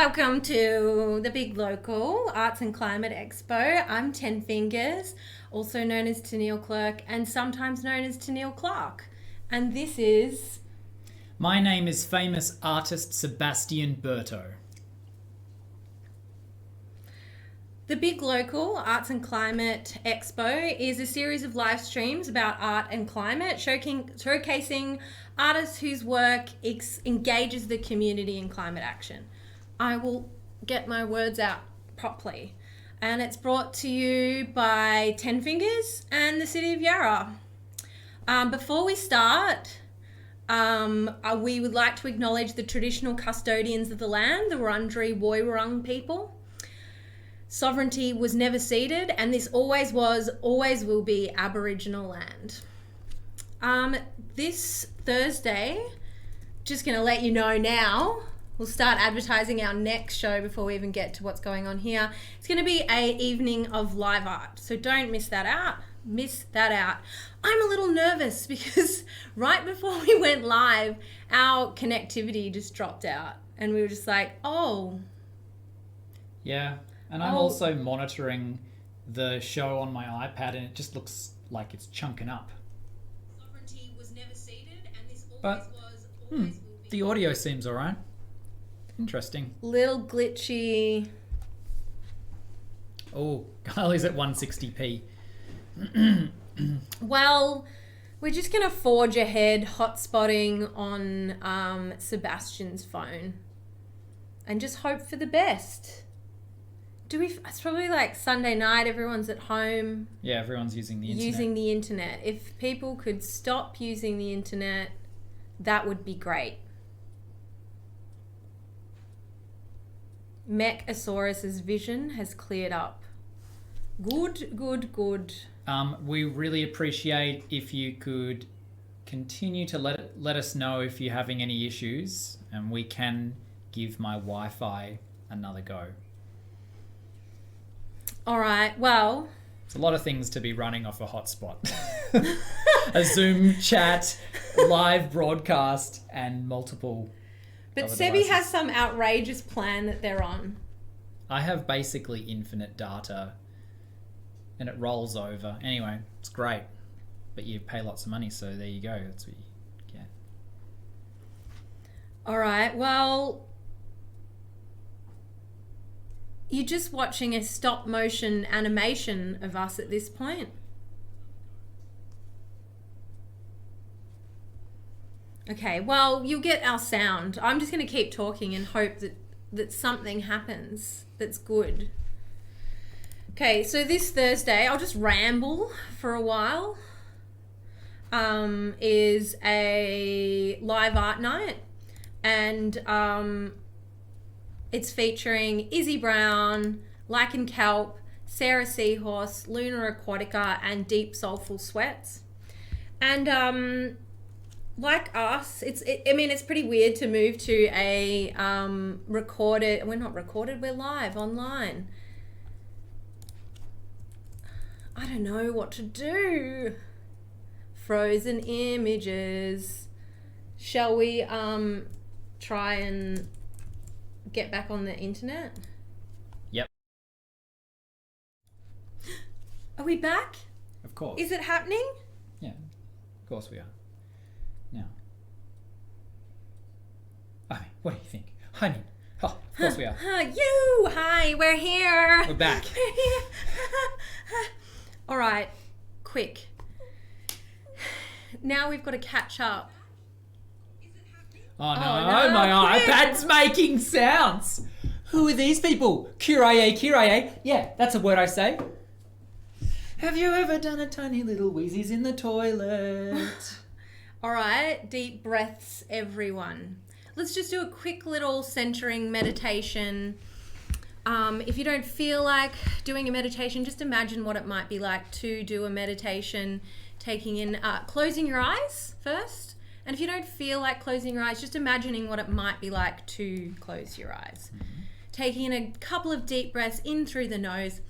Welcome to the Big Local Arts and Climate Expo. I'm Ten Fingers, also known as Tennille Clerk and sometimes known as Tennille Clark. And this is... My name is famous artist Sebastian Berto. The Big Local Arts and Climate Expo is a series of live streams about art and climate, showcasing artists whose work engages the community in climate action. I will get my words out properly. And it's brought to you by Ten Fingers and the City of Yarra. Before we start, we would like to acknowledge the traditional custodians of the land, the Wurundjeri Woiwurrung people. Sovereignty was never ceded, and this always will be Aboriginal land. This Thursday, just going to let you know now, we'll start advertising our next show before we even get to what's going on here. It's going to be an evening of live art, so don't miss that out. I'm a little nervous because right before we went live, our connectivity just dropped out, and we were just like, oh. Yeah, and I'm also monitoring the show on my iPad, and it just looks like it's chunking up. Sovereignty was never ceded, and this But will be. the audio seems all right. Interesting. Little glitchy. Oh, Kylie's at 160p. Well, we're just going to forge ahead hotspotting on Sebastian's phone and just hope for the best. It's probably like Sunday night, everyone's at home. Yeah, everyone's using the internet. If people could stop using the internet, that would be great. Mechasaurus's vision has cleared up. Good. We really appreciate if you could continue to let us know if you're having any issues, and we can give my Wi-Fi another go. All right, well... It's a lot of things to be running off a hotspot. A Zoom chat, live broadcast, and multiple... But Sebi has some outrageous plan that they're on. I have basically infinite data, and it rolls over. Anyway, it's great. But you pay lots of money, so there you go. That's what you get. All right, well... You're just watching a stop motion animation of us at this point. Okay, well, you'll get our sound. I'm just going to keep talking and hope that something happens that's good. Okay, so this Thursday, I'll just ramble for a while, is a live art night. And it's featuring Izzy Brown, Lichen Kelp, Sarah Seahorse, Luna Aquatica, and Deep Soulful Sweats. And like us, it's pretty weird to move to a recorded... We're not recorded, we're live online. I don't know what to do. Frozen images. Shall we try and get back on the internet? Yep. Are we back? Of course. Is it happening? Yeah, of course we are. Now, I mean, what do you think? I mean, of course we are. Hi, we're here. We're back. All right, quick. Now we've got to catch up. Oh no, no, my quick. iPad's making sounds. Who are these people? Kyrie. Yeah, that's a word I say. Have you ever done a tiny little wheezies in the toilet? All right, deep breaths, everyone. Let's just do a quick little centering meditation. If you don't feel like doing a meditation, just imagine what it might be like to do a meditation, taking in, closing your eyes first. And if you don't feel like closing your eyes, just imagining what it might be like to close your eyes. Mm-hmm. Taking in a couple of deep breaths in through the nose,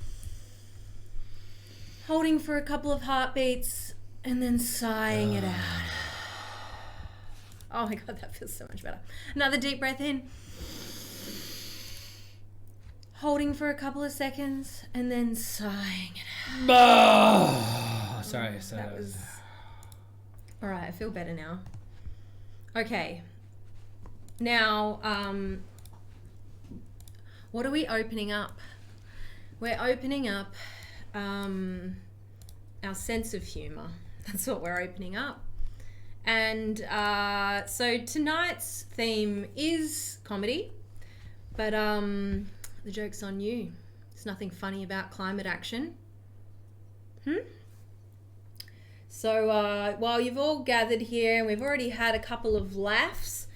holding for a couple of heartbeats, and then sighing it out. Oh my God, that feels so much better. Another deep breath in. holding for a couple of seconds, and then sighing it Sorry. So that was... All right, I feel better now. Okay. Now, what are we opening up? We're opening up our sense of humour. That's what we're opening up. And so tonight's theme is comedy, but the joke's on you. There's nothing funny about climate action. So while you've all gathered here and we've already had a couple of laughs,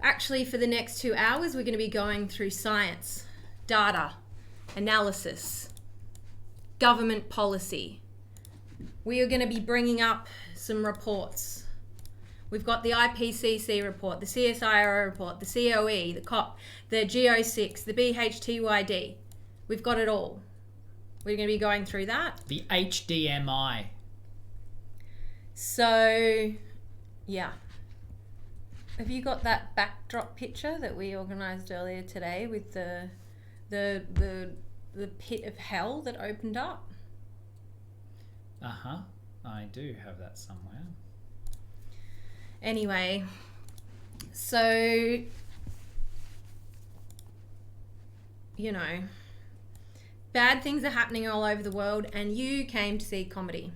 actually for the next 2 hours we're going to be going through science, data, analysis, government policy. We are going to be bringing up some reports. We've got the IPCC report, the CSIRO report, the COE, the COP, the GO6, the BHTYD. We've got it all. We're going to be going through that. The HDMI. So, yeah. Have you got that backdrop picture that we organised earlier today with the pit of hell that opened up? Uh-huh. I do have that somewhere. Anyway, so, you know, bad things are happening all over the world and you came to see comedy.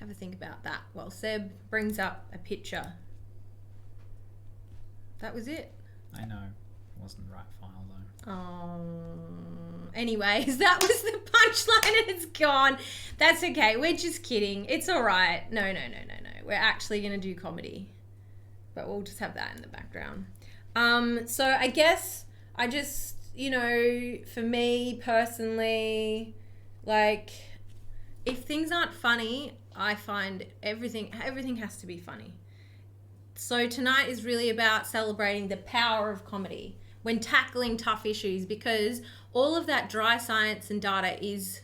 Have a think about that while Seb brings up a picture. That was it. I know. It wasn't the right file though. Anyways, that was the punchline and it's gone. That's okay. We're just kidding. It's all right. No. We're actually going to do comedy. But we'll just have that in the background. So I guess I just, you know, for me personally, like, if things aren't funny, I find everything has to be funny. So tonight is really about celebrating the power of comedy when tackling tough issues, because all of that dry science and data is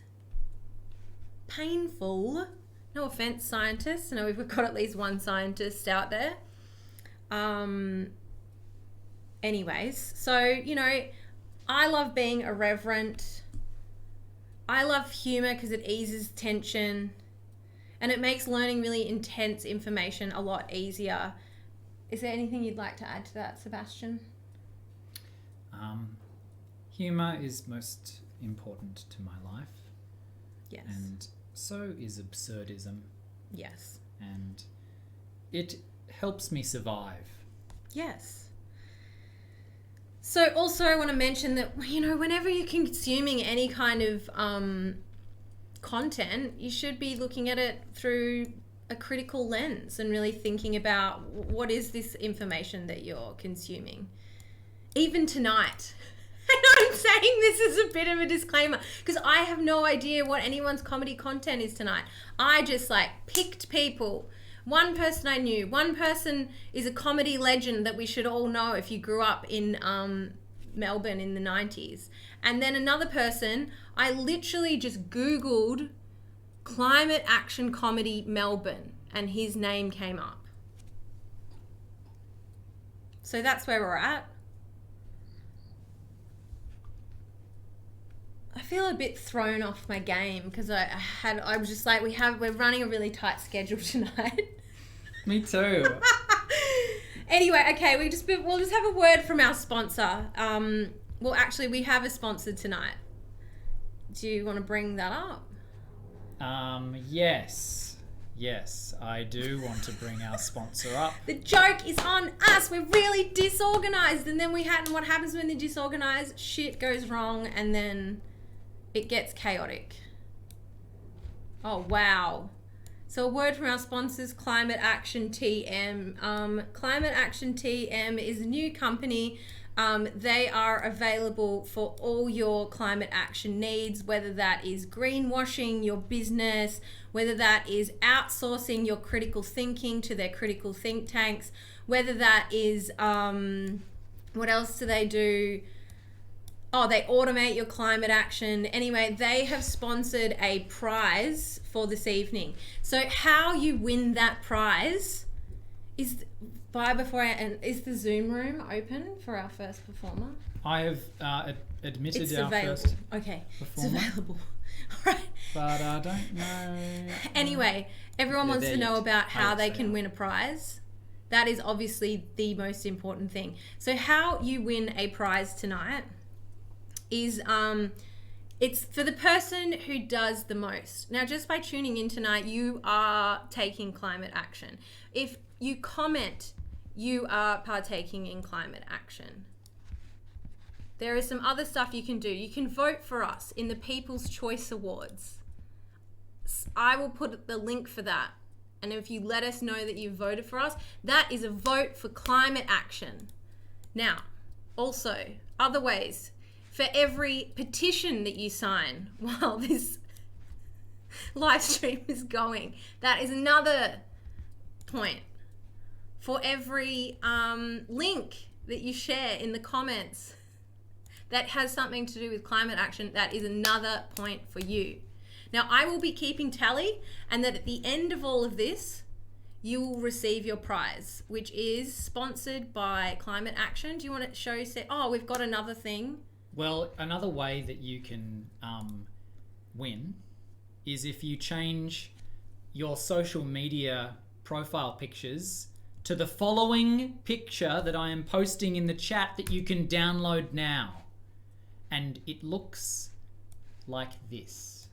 painful. No offense, scientists. I know we've got at least one scientist out there. Anyways, so, you know, I love being irreverent. I love humor because it eases tension and it makes learning really intense information a lot easier. Is there anything you'd like to add to that, Sebastian? Humour is most important to my life. Yes. And so is absurdism. Yes. And it helps me survive. Yes. So also I want to mention that, you know, whenever you're consuming any kind of content, you should be looking at it through a critical lens and really thinking about what is this information that you're consuming. Even tonight. And I'm saying this as a bit of a disclaimer because I have no idea what anyone's comedy content is tonight. I just picked people. One person I knew. One person is a comedy legend that we should all know if you grew up in Melbourne in the 90s. And then another person, I literally just Googled climate action comedy Melbourne and his name came up. So that's where we're at. I feel a bit thrown off my game because I was just like, we're running a really tight schedule tonight. Me too. Anyway, okay, we'll just have a word from our sponsor. Well, actually, we have a sponsor tonight. Do you want to bring that up? Yes, I do want to bring our sponsor up. The joke is on us. We're really disorganized, and then what happens when they're disorganized? Shit goes wrong, and then it gets chaotic. Oh, wow. So a word from our sponsors, Climate Action TM. Climate Action TM is a new company. They are available for all your climate action needs, whether that is greenwashing your business, whether that is outsourcing your critical thinking to their critical think tanks, whether that is, what else do they do? Oh, they automate your climate action. Anyway, they have sponsored a prize for this evening. So how you win that prize is the Zoom room open for our first performer? I have admitted It's our available. first Okay, performer, it's available. All right. but I don't know. Anyway, everyone They're wants there to know yet. about how yes, they they can are. win a prize. That is obviously the most important thing. So how you win a prize tonight is it's for the person who does the most. Now, just by tuning in tonight, you are taking climate action. If you comment, you are partaking in climate action. There is some other stuff you can do. You can vote for us in the People's Choice Awards. I will put the link for that. And if you let us know that you voted for us, that is a vote for climate action. Now, also, other ways. For every petition that you sign while this live stream is going, that is another point. For every link that you share in the comments that has something to do with climate action, that is another point for you. Now, I will be keeping tally, and that at the end of all of this, you will receive your prize, which is sponsored by Climate Action. Do you want to say, we've got another thing? Well, another way that you can win is if you change your social media profile pictures to the following picture that I am posting in the chat that you can download now. And it looks like this.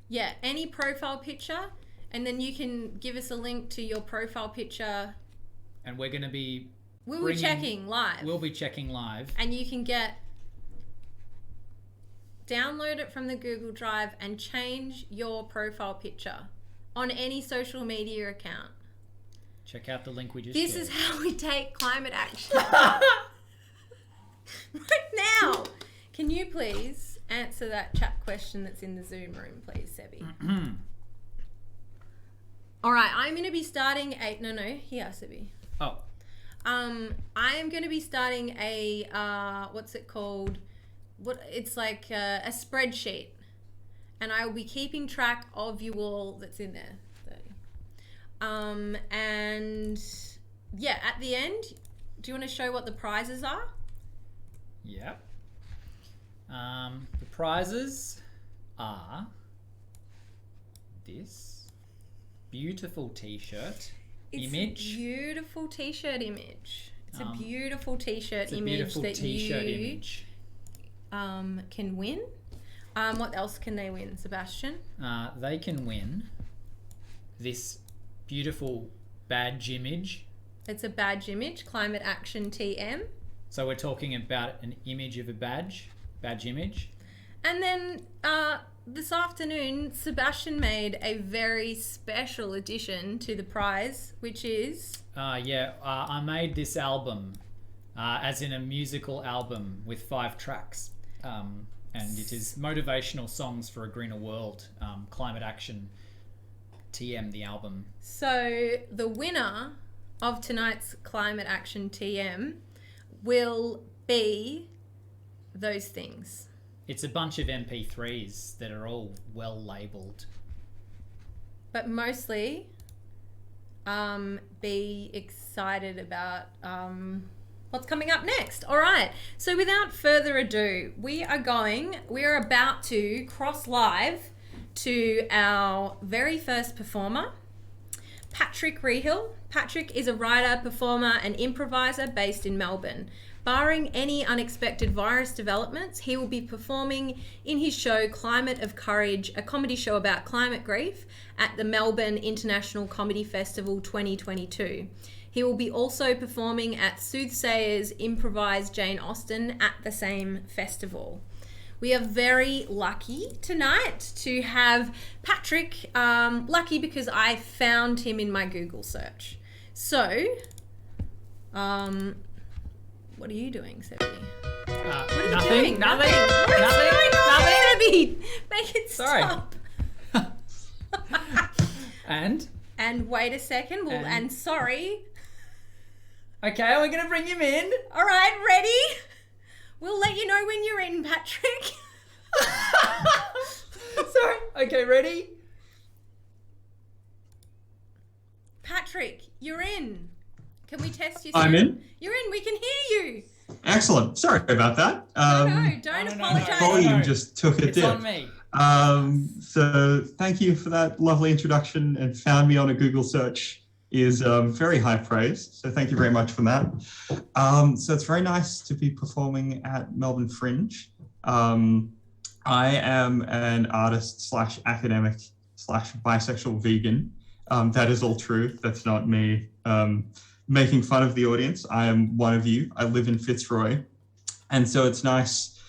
Yeah, any profile picture, and then you can give us a link to your profile picture. And we're going to be... We'll be checking live. We'll be checking live. And you can download it from the Google Drive and change your profile picture on any social media account. Check out the link we just This shared. is how we take climate action. Right now. Can you please answer that chat question that's in the Zoom room, please, Sebi? All right, I'm going to be starting here, Sebi. Oh. I am going to be starting a, what's it called? It's like a spreadsheet. And I will be keeping track of you all that's in there. And yeah, at the end, do you want to show what the prizes are? Yep. The prizes are this beautiful t-shirt image. Beautiful t-shirt image. It's a beautiful t-shirt It's a image beautiful that t-shirt you image. Can win. What else can they win, Sebastian? They can win this beautiful badge image. It's a badge image, Climate Action TM. So we're talking about an image of a badge image. And then this afternoon, Sebastian made a very special addition to the prize, which is... I made this album, as in a musical album with 5 tracks. And it is motivational songs for a greener world, Climate Action TM, the album. So the winner of tonight's Climate Action TM will be those things. It's a bunch of MP3s that are all well labelled. But mostly be excited about what's coming up next. All right. So without further ado, we are about to cross live to our very first performer, Patrick Rehill. Patrick is a writer, performer, and improviser based in Melbourne. Barring any unexpected virus developments, he will be performing in his show Climate of Courage, a comedy show about climate grief at the Melbourne International Comedy Festival 2022. He will be also performing at Soothsayers Improvised Jane Austen at the same festival. We are very lucky tonight to have Patrick, lucky because I found him in my Google search. So, what are you doing, Sebi? What are you doing? Nothing. What's going on, Sebi? Make it Sorry. stop. And wait a second. And sorry. Okay, we're going to bring him in. All right, ready? We'll let you know when you're in, Patrick. Sorry. Okay, ready? Patrick, you're in. Can we test you? I'm in. You're in. We can hear you. Excellent. Sorry about that. Don't apologize. Volume just took a It's dip. on me. So thank you for that lovely introduction, and found me on a Google search is very high praise. So thank you very much for that. So it's very nice to be performing at Melbourne Fringe. I am an artist slash academic slash bisexual vegan. That is all true. That's not me making fun of the audience. I am one of you. I live in Fitzroy. And so it's nice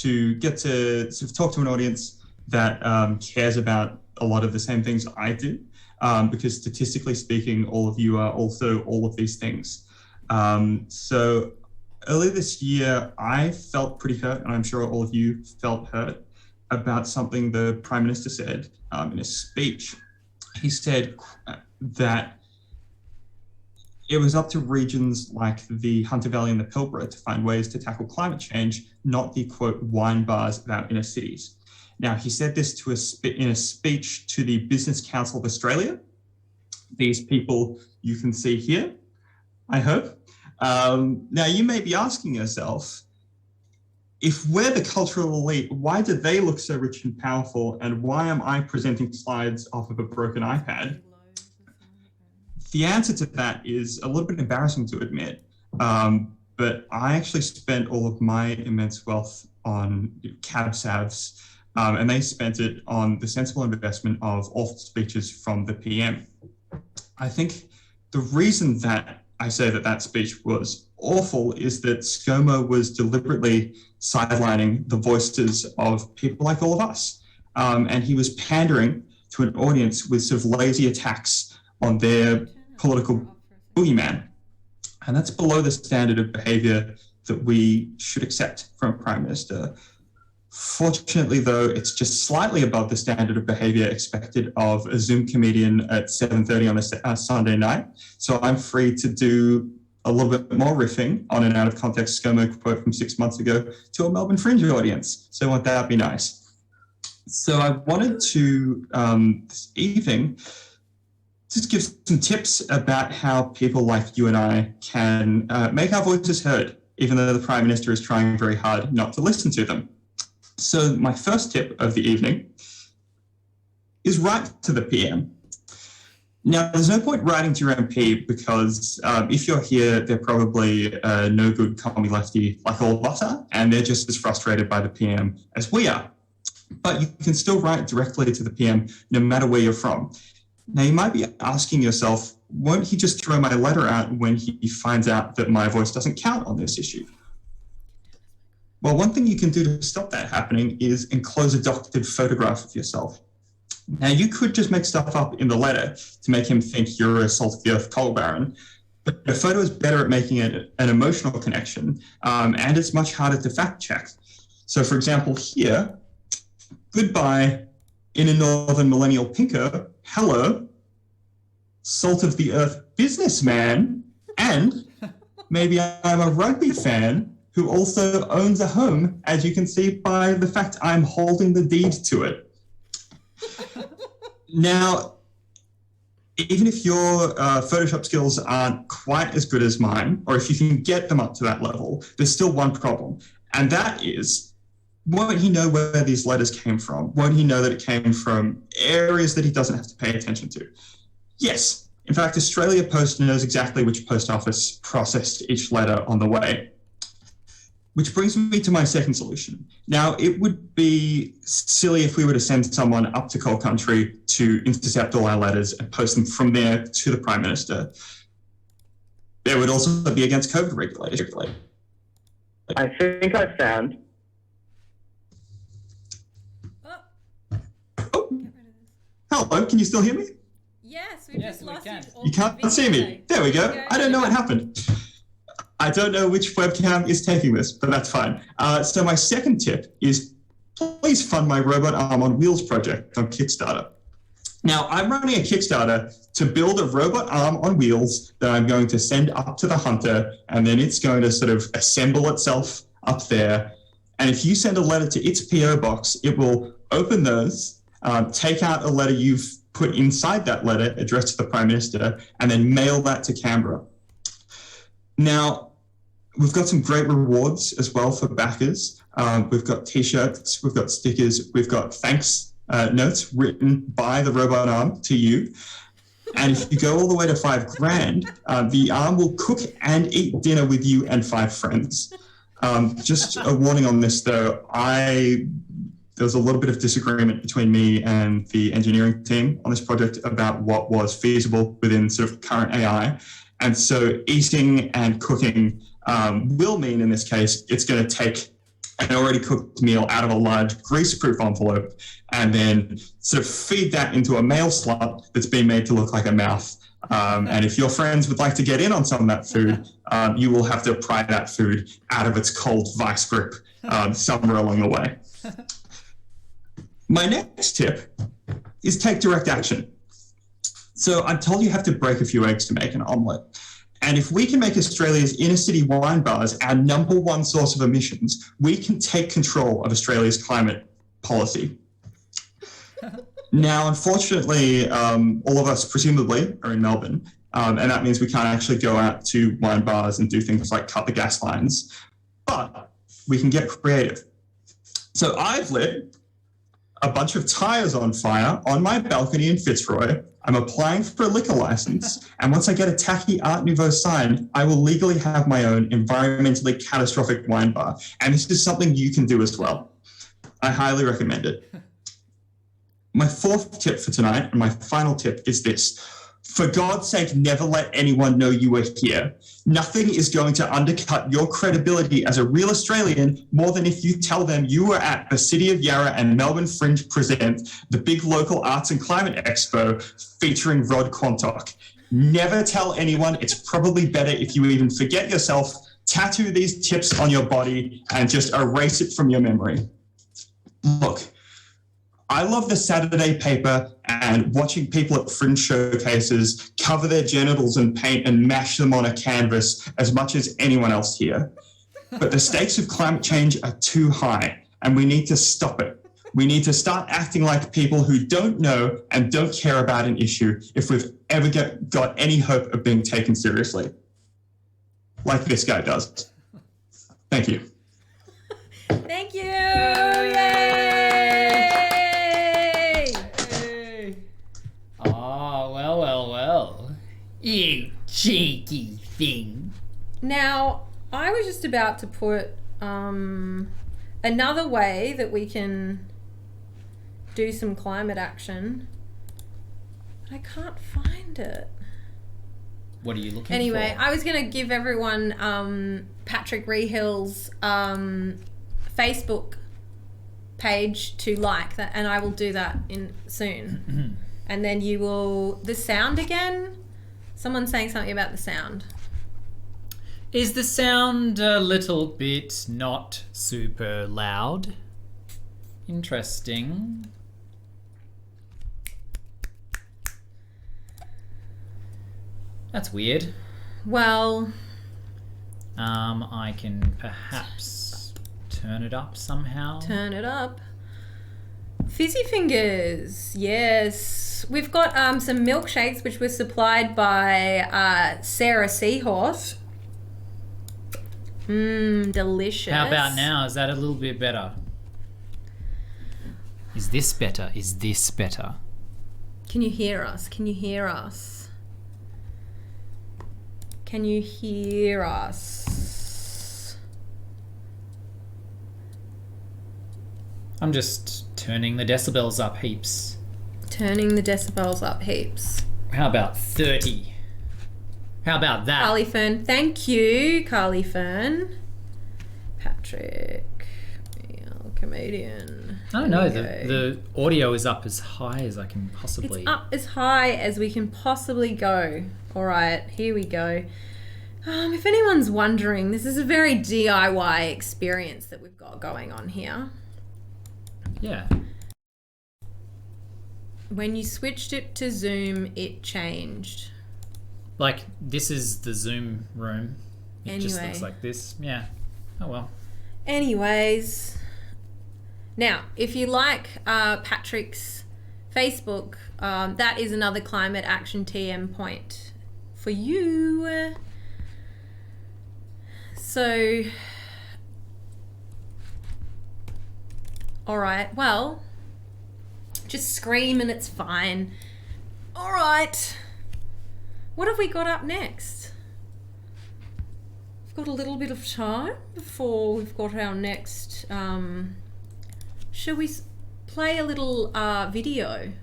to get to sort of talk to an audience that cares about a lot of the same things I do, because statistically speaking, all of you are also all of these things. So earlier this year, I felt pretty hurt, and I'm sure all of you felt hurt about something the Prime Minister said in a speech. He said that it was up to regions like the Hunter Valley and the Pilbara to find ways to tackle climate change, not the, quote, wine bars of our inner cities. Now, he said this in a speech to the Business Council of Australia. These people you can see here, I hope. Now, you may be asking yourself, if we're the cultural elite, why do they look so rich and powerful, and why am I presenting slides off of a broken iPad? The answer to that is a little bit embarrassing to admit, but I actually spent all of my immense wealth on cab savs, and they spent it on the sensible investment of awful speeches from the PM. I think the reason that I say that that speech was awful is that ScoMo was deliberately sidelining the voices of people like all of us. And he was pandering to an audience with sort of lazy attacks on their political boogeyman. And that's below the standard of behavior that we should accept from a Prime Minister. Fortunately, though, it's just slightly above the standard of behavior expected of a Zoom comedian at 7:30 on a Sunday night. So I'm free to do a little bit more riffing on an out-of-context ScoMo quote from 6 months ago to a Melbourne Fringe audience. So won't that be nice? So I wanted to, this evening, just give some tips about how people like you and I can make our voices heard, even though the Prime Minister is trying very hard not to listen to them. So my first tip of the evening is write to the PM. Now, there's no point writing to your MP because if you're here, they're probably no good commie lefty like all of us are, and they're just as frustrated by the PM as we are. But you can still write directly to the PM no matter where you're from. Now, you might be asking yourself, won't he just throw my letter out when he finds out that my voice doesn't count on this issue? Well, one thing you can do to stop that happening is enclose a doctored photograph of yourself. Now, you could just make stuff up in the letter to make him think you're a salt of the earth coal baron, but a photo is better at making it an emotional connection, and it's much harder to fact check. So, for example, here, goodbye, in a northern millennial pinko, hello, salt of the earth businessman, and maybe I'm a rugby fan who also owns a home, as you can see by the fact I'm holding the deed to it. Now, even if your Photoshop skills aren't quite as good as mine, or if you can get them up to that level, there's still one problem. And that is, won't he know where these letters came from? Won't he know that it came from areas that he doesn't have to pay attention to? Yes. In fact, Australia Post knows exactly which post office processed each letter on the way. Which brings me to my second solution. Now, it would be silly if we were to send someone up to coal country to intercept all our letters and post them from there to the Prime Minister. It would also be against COVID regulations. I think I found. Oh, hello, can you still hear me? Yes, we've just lost you. You can't see me. There we go. I don't know what happened. I don't know which webcam is taking this, but that's fine. So my second tip is please fund my Robot Arm on Wheels project on Kickstarter. Now, I'm running a Kickstarter to build a robot arm on wheels that I'm going to send up to the Hunter, and then it's going to sort of assemble itself up there. And if you send a letter to its PO box, it will open those, take out a letter you've put inside that letter addressed to the Prime Minister and then mail that to Canberra. Now, we've got some great rewards as well for backers. We've got T-shirts, we've got stickers, we've got thanks notes written by the robot arm to you. And if you go all the way to $5,000, the arm will cook and eat dinner with you and 5 friends. Just a warning on this, though. There was a little bit of disagreement between me and the engineering team on this project about what was feasible within sort of current AI. And so eating and cooking will mean, in this case, it's going to take an already cooked meal out of a large grease-proof envelope and then sort of feed that into a mail slot that's been made to look like a mouth. And if your friends would like to get in on some of that food, you will have to pry that food out of its cold vice grip somewhere along the way. My next tip is take direct action. So I'm told you have to break a few eggs to make an omelette. And if we can make Australia's inner city wine bars our number one source of emissions, we can take control of Australia's climate policy. Now, unfortunately, all of us presumably are in Melbourne, and that means we can't actually go out to wine bars and do things like cut the gas lines, but we can get creative. So I've lit a bunch of tires on fire on my balcony in Fitzroy. I'm applying for a liquor license, and once I get a tacky Art Nouveau sign, I will legally have my own environmentally catastrophic wine bar. And this is something you can do as well. I highly recommend it. My fourth tip for tonight, and my final tip, is this. For God's sake, never let anyone know you are here. Nothing is going to undercut your credibility as a real Australian more than if you tell them you were at the City of Yarra and Melbourne Fringe present the big local arts and climate expo featuring Rod Quantock. Never tell anyone. It's probably better if you even forget yourself, tattoo these tips on your body, and just erase it from your memory. Look, I love the Saturday paper and watching people at fringe showcases cover their genitals in paint and mash them on a canvas as much as anyone else here. But the stakes of climate change are too high, and we need to stop it. We need to start acting like people who don't know and don't care about an issue if we've ever got any hope of being taken seriously. Like this guy does. Thank you. Thank you! Yay! Well. You cheeky thing. Now, I was just about to put another way that we can do some climate action, but I can't find it. What are you looking for? Anyway, I was going to give everyone Patrick Rehill's Facebook page to like that, and I will do that soon. And then you will... The sound again? Someone's saying something about the sound. Is the sound a little bit not super loud? Interesting. That's weird. Well... I can perhaps turn it up somehow. Turn it up. Fizzy Fingers, yes. We've got some milkshakes which were supplied by Sarah Seahorse. Delicious. How about now? Is that a little bit better? Is this better? Is this better? Can you hear us? Can you hear us? Can you hear us? I'm just turning the decibels up heaps. Turning the decibels up heaps. How about 30? How about that? Carly Fern. Thank you, Carly Fern. Patrick. Comedian. I don't know. The audio is up as high as I can possibly. It's up as high as we can possibly go. All right, here we go. If anyone's wondering, this is a very DIY experience that we've got going on here. Yeah. When you switched it to Zoom, it changed. Like, this is the Zoom room. It just Anyway. looks like this. Yeah. Oh, well. Anyways, now, if you like Patrick's Facebook, that is another climate action TM point for you. So, all right, well, just scream and it's fine. All right, what have we got up next? We've got a little bit of time before we've got our next, shall we play a little video?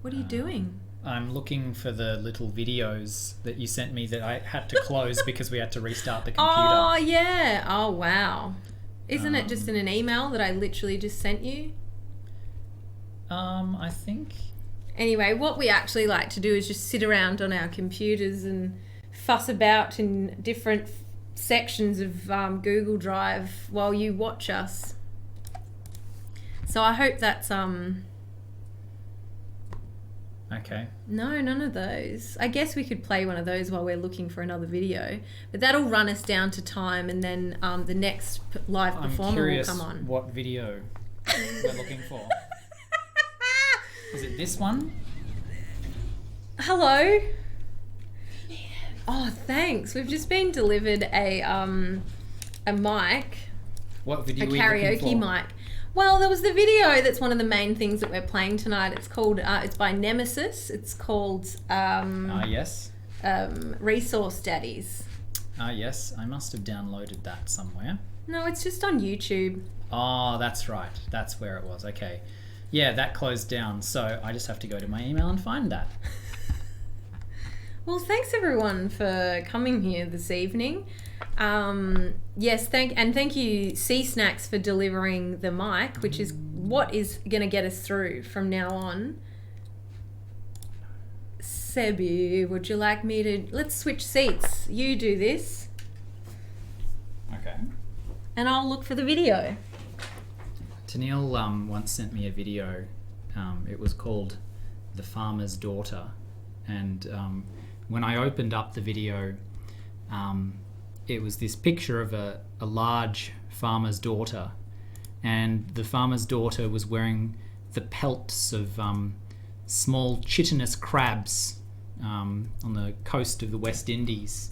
What are you doing? I'm looking for the little videos that you sent me that I had to close because we had to restart the computer. Oh, yeah. Oh, wow. Isn't it just in an email that I literally just sent you? I think... Anyway, what we actually like to do is just sit around on our computers and fuss about in different sections of Google Drive while you watch us. So I hope that's... Okay. No, none of those. I guess we could play one of those while we're looking for another video, but that'll run us down to time, and then the next live performer will come on. What video we're looking for. Is it this one? Hello. Oh, thanks. We've just been delivered a mic, What video a are we looking karaoke for? mic. Well, there was the video that's one of the main things that we're playing tonight. It's called, it's by Nemesis. It's called Yes. Resource Daddies. Yes. I must have downloaded that somewhere. No, it's just on YouTube. Oh, that's right. That's where it was. Okay. Yeah, that closed down. So I just have to go to my email and find that. Well, thanks everyone for coming here this evening. Yes, thank you Sea Snacks for delivering the mic, which is what is going to get us through from now on. Sebi, would you like me to... Let's switch seats. You do this. Okay. And I'll look for the video. Tennille once sent me a video. It was called The Farmer's Daughter. And when I opened up the video, it was this picture of a large farmer's daughter. And the farmer's daughter was wearing the pelts of small chitinous crabs on the coast of the West Indies.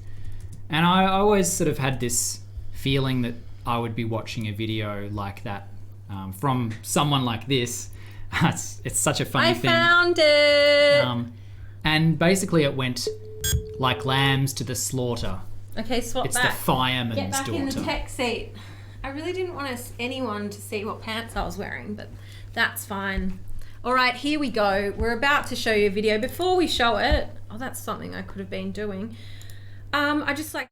And I always sort of had this feeling that I would be watching a video like that from someone like this. It's such a funny thing. I found it! And basically it went like lambs to the slaughter. Okay, swap It's back. the fireman's Get back daughter. in the tech seat. I really didn't want anyone to see what pants I was wearing, but that's fine. All right, here we go. We're about to show you a video. Before we show it, oh, that's something I could have been doing. I just like...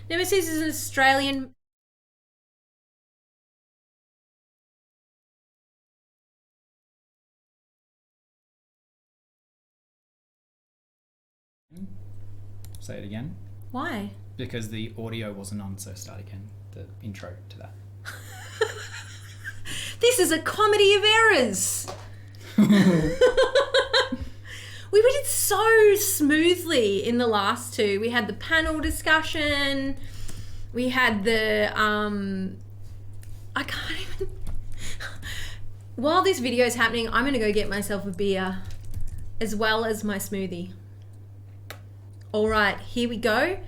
Nemesis is an Australian... Say it again. Why? Because the audio wasn't on, so start again. The intro to that. This is a comedy of errors. We did so smoothly in the last two. We had the panel discussion. We had the I can't even. While this video is happening, I'm gonna go get myself a beer, as well as my smoothie. All right, here we go.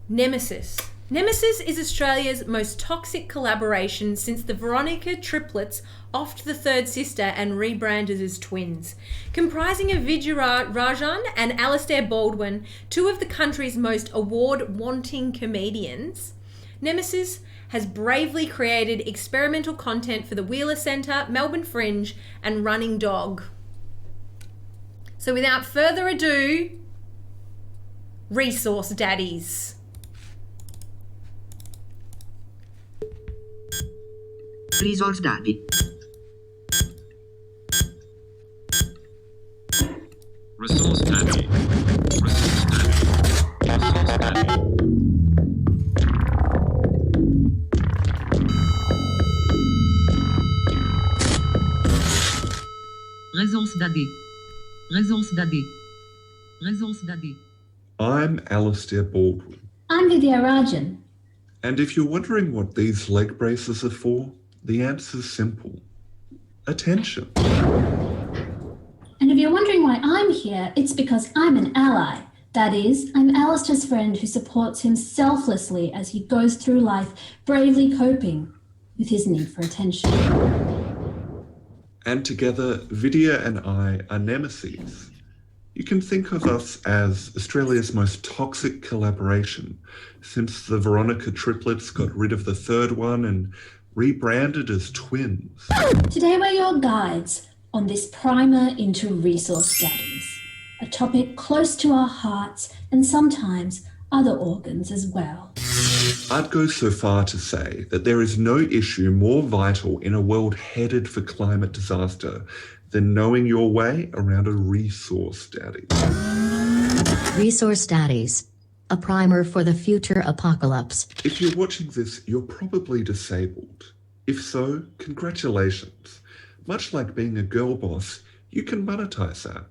Nemesis. Nemesis is Australia's most toxic collaboration since the Veronica triplets offed the third sister and rebranded as twins. Comprising of Vijay Rajan and Alistair Baldwin, two of the country's most award-wanting comedians, Nemesis has bravely created experimental content for the Wheeler Centre, Melbourne Fringe, and Running Dog. So without further ado, Resource Daddies. Resource Daddy. Resource Daddy. Resource Daddy. Resource Daddy. Resource Daddy. Resource Daddy. Resource Daddy. I'm Alistair Baldwin, I'm Vidya Rajan. and if you're wondering what these leg braces are for, the answer's simple. attention. And if you're wondering why I'm here, it's because I'm an ally. That is, I'm Alistair's friend who supports him selflessly as he goes through life bravely coping with his need for attention. And together, Vidya and I are nemesis. You can think of us as Australia's most toxic collaboration since the Veronica triplets got rid of the third one and rebranded as twins. Today we're your guides on this primer into resource studies, a topic close to our hearts and sometimes other organs as well. I'd go so far to say that there is no issue more vital in a world headed for climate disaster than knowing your way around a resource study. Resource studies. A primer for the future apocalypse. If you're watching this, you're probably disabled. If so, congratulations. Much like being a girl boss, you can monetize that.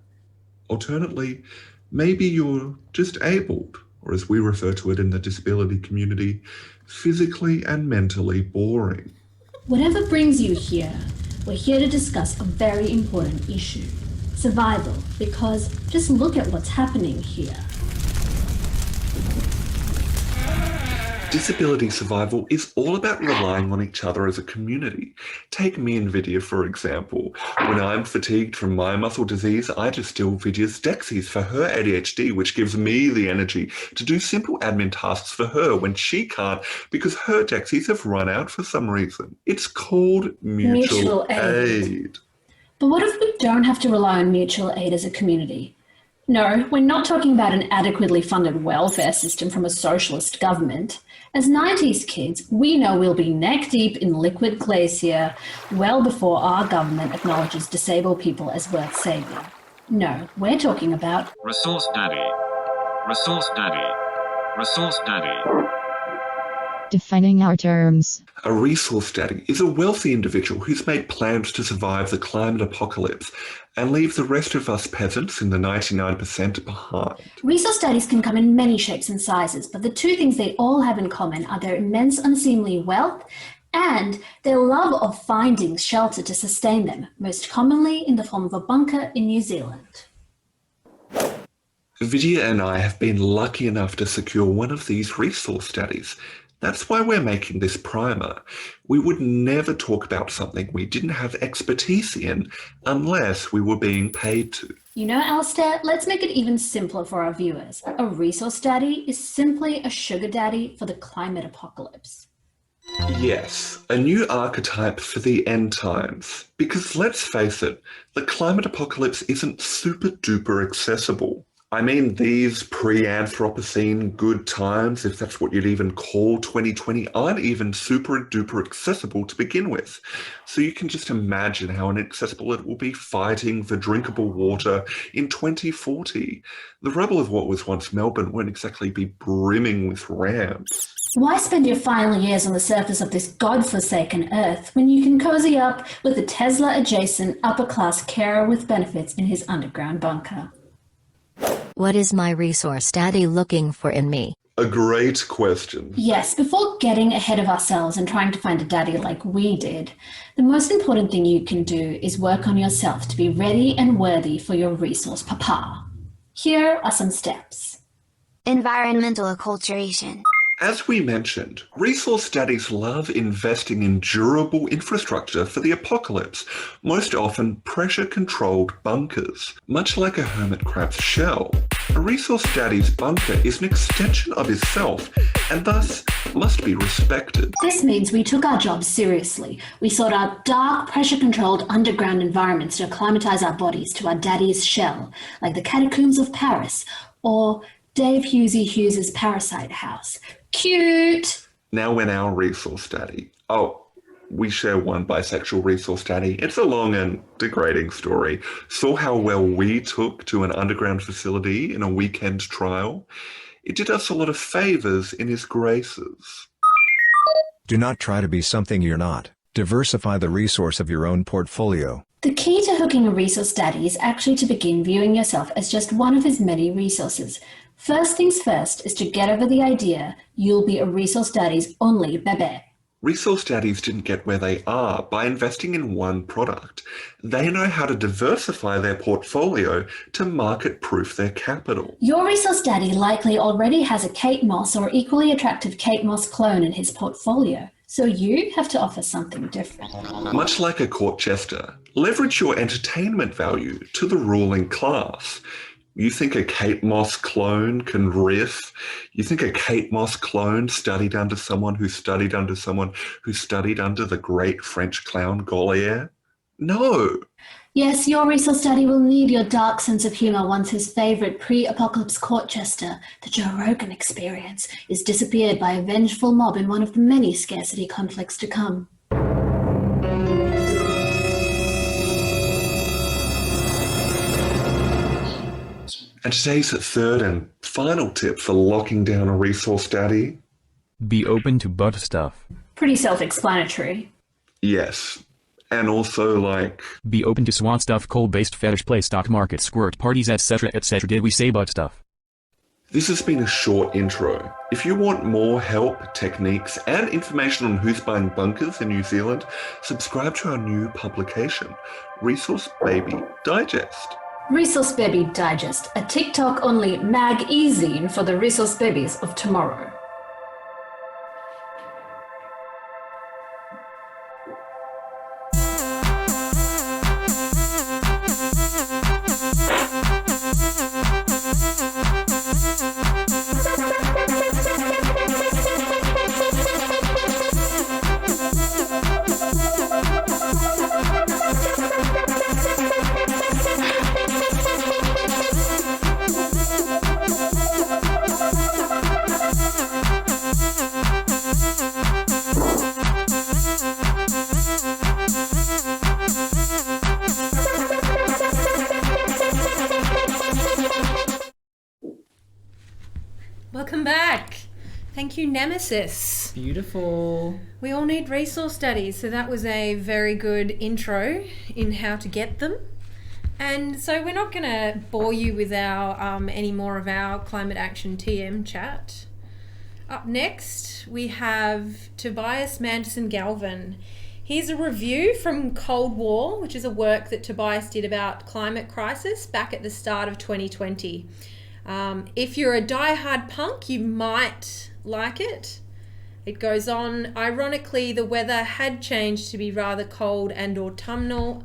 Alternately, maybe you're just abled, or as we refer to it in the disability community, physically and mentally boring. Whatever brings you here, we're here to discuss a very important issue, survival, because just look at what's happening here. Disability survival is all about relying on each other as a community. Take me and Vidya, for example. When I'm fatigued from my muscle disease, I just steal Vidya's Dexies for her ADHD, which gives me the energy to do simple admin tasks for her when she can't because her Dexies have run out for some reason. It's called mutual aid. But what if we don't have to rely on mutual aid as a community? No, we're not talking about an adequately funded welfare system from a socialist government. As 90s kids, we know we'll be neck deep in liquid glacier well before our government acknowledges disabled people as worth saving. No, we're talking about Resource Daddy. Resource Daddy. Resource Daddy. Defining our terms. A resource daddy is a wealthy individual who's made plans to survive the climate apocalypse and leave the rest of us peasants in the 99% behind. Resource daddies can come in many shapes and sizes, but the two things they all have in common are their immense unseemly wealth and their love of finding shelter to sustain them, most commonly in the form of a bunker in New Zealand. Vidya and I have been lucky enough to secure one of these resource studies. That's why we're making this primer. We would never talk about something we didn't have expertise in unless we were being paid to. You know, Alistair, let's make it even simpler for our viewers. A resource daddy is simply a sugar daddy for the climate apocalypse. Yes, a new archetype for the end times. Because let's face it, the climate apocalypse isn't super duper accessible. I mean, these pre-Anthropocene good times, if that's what you'd even call 2020, aren't even super duper accessible to begin with. So you can just imagine how inaccessible it will be fighting for drinkable water in 2040. The rubble of what was once Melbourne won't exactly be brimming with ramps. Why spend your final years on the surface of this godforsaken earth when you can cozy up with a Tesla-adjacent upper-class carer with benefits in his underground bunker? What is my resource daddy looking for in me? A great question. Yes, before getting ahead of ourselves and trying to find a daddy like we did, the most important thing you can do is work on yourself to be ready and worthy for your resource papa. Here are some steps. Environmental acculturation. As we mentioned, resource daddies love investing in durable infrastructure for the apocalypse, most often pressure-controlled bunkers. Much like a hermit crab's shell, a resource daddy's bunker is an extension of his self and thus must be respected. This means we took our jobs seriously. We sought out dark, pressure-controlled underground environments to acclimatize our bodies to our daddy's shell, like the catacombs of Paris or Dave Hughes's Parasite House. Cute! Now when our resource daddy. Oh, we share one bisexual resource daddy. It's a long and degrading story. Saw how well we took to an underground facility in a weekend trial. It did us a lot of favours in his graces. Do not try to be something you're not. Diversify the resource of your own portfolio. The key to hooking a resource daddy is actually to begin viewing yourself as just one of his many resources. First things first is to get over the idea you'll be a resource daddy's only bebe. Resource daddies didn't get where they are by investing in one product. They know how to diversify their portfolio to market-proof their capital. Your resource daddy likely already has a Kate Moss or equally attractive Kate Moss clone in his portfolio, so you have to offer something different. Much like a court jester, leverage your entertainment value to the ruling class. You think a Kate Moss clone can riff? You think a Kate Moss clone studied under someone who studied under someone who studied under the great French clown Gaulier? No. Yes, your resource daddy will need your dark sense of humour once his favourite pre-apocalypse court jester, the Joe Rogan Experience, is disappeared by a vengeful mob in one of the many scarcity conflicts to come. And today's third and final tip for locking down a resource daddy? Be open to butt stuff. Pretty self-explanatory. Yes. And also, like... Be open to SWAT stuff, coal-based fetish play, stock market, squirt parties, etc, etc. Did we say butt stuff? This has been a short intro. If you want more help, techniques, and information on who's buying bunkers in New Zealand, subscribe to our new publication, Resource Baby Digest. Resource Baby Digest, a TikTok-only mag-e-zine for the resource babies of tomorrow. Welcome back. Thank you, Nemesis. Beautiful. We all need resource studies, so that was a very good intro in how to get them. And so we're not going to bore you with our any more of our climate action TM chat. Up next, we have Tobias Manderson Galvin. Here's a review from Cold War, which is a work that Tobias did about climate crisis back at the start of 2020. If you're a die-hard punk, you might like it. It goes on, ironically, the weather had changed to be rather cold and autumnal.